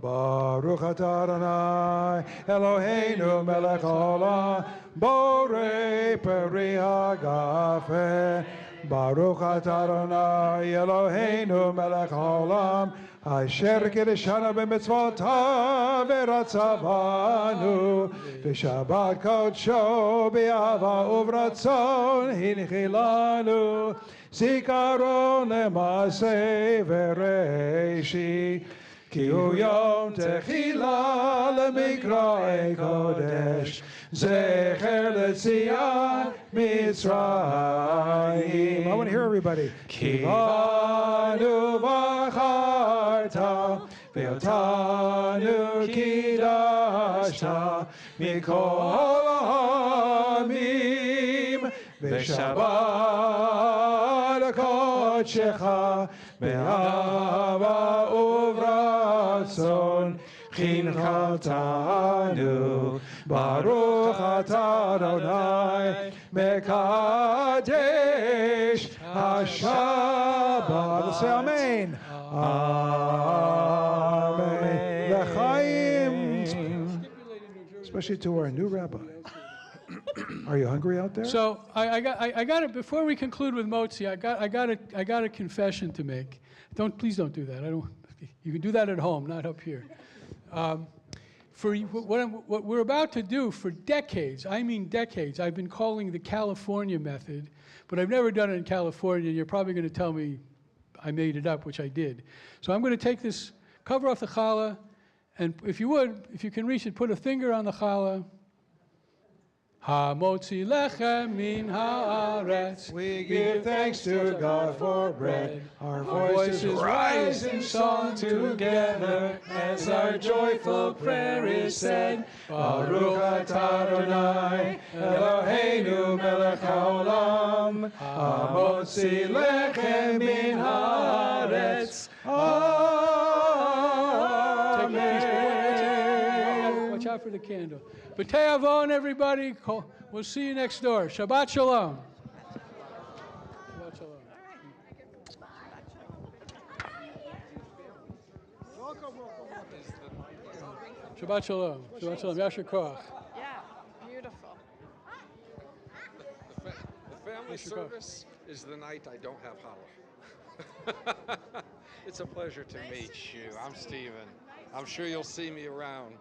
Baruch atah Adonai Eloheinu melech haolam borei peri hagafen. Baruch atah Adonai Eloheinu melech haolam asher kiddushanu b'mitzvotav v'ratzavanu v'shabbat kodsho b'ahava uvratzon hinchilanu zikaron lemaseh v'reishi כי הוא יום תחילה למקראי קודש, זכר לציון מצרים. I want to hear everybody. כי בנו בחרת, ואותנו קידשת, מכל העמים, בשבת קודשך, באהבה וברצון חינכתנו. ברוך אתה אדוני מקדש השבת. Let's say amen. Amen. L'chaim. Especially to our new rabbi. Are you hungry out there? So I got it. Before we conclude with Motzi, I got a confession to make. Please don't do that. You can do that at home, not up here. For what we're about to do for decades, I mean decades, I've been calling the California method, but I've never done it in California. You're probably going to tell me I made it up, which I did. So I'm going to take this, cover off the challah, and if you can reach it, put a finger on the challah. Ha-motzi lechem min haaretz. We give thanks to God for bread. Our voices rise in song together as our joyful prayer is said. Baruch atah Adonai Eloheinu melech haolam. Ha-motzi lechem min haaretz. Amen. Watch out for the candle. B'tei avon, everybody. We'll see you next door. Shabbat shalom. Shabbat shalom. Shabbat shalom. Shabbat shalom. Yasher koach. Yeah, beautiful. The family service is the night I don't have challah. It's a pleasure to meet you. I'm Stephen. I'm sure you'll see me around.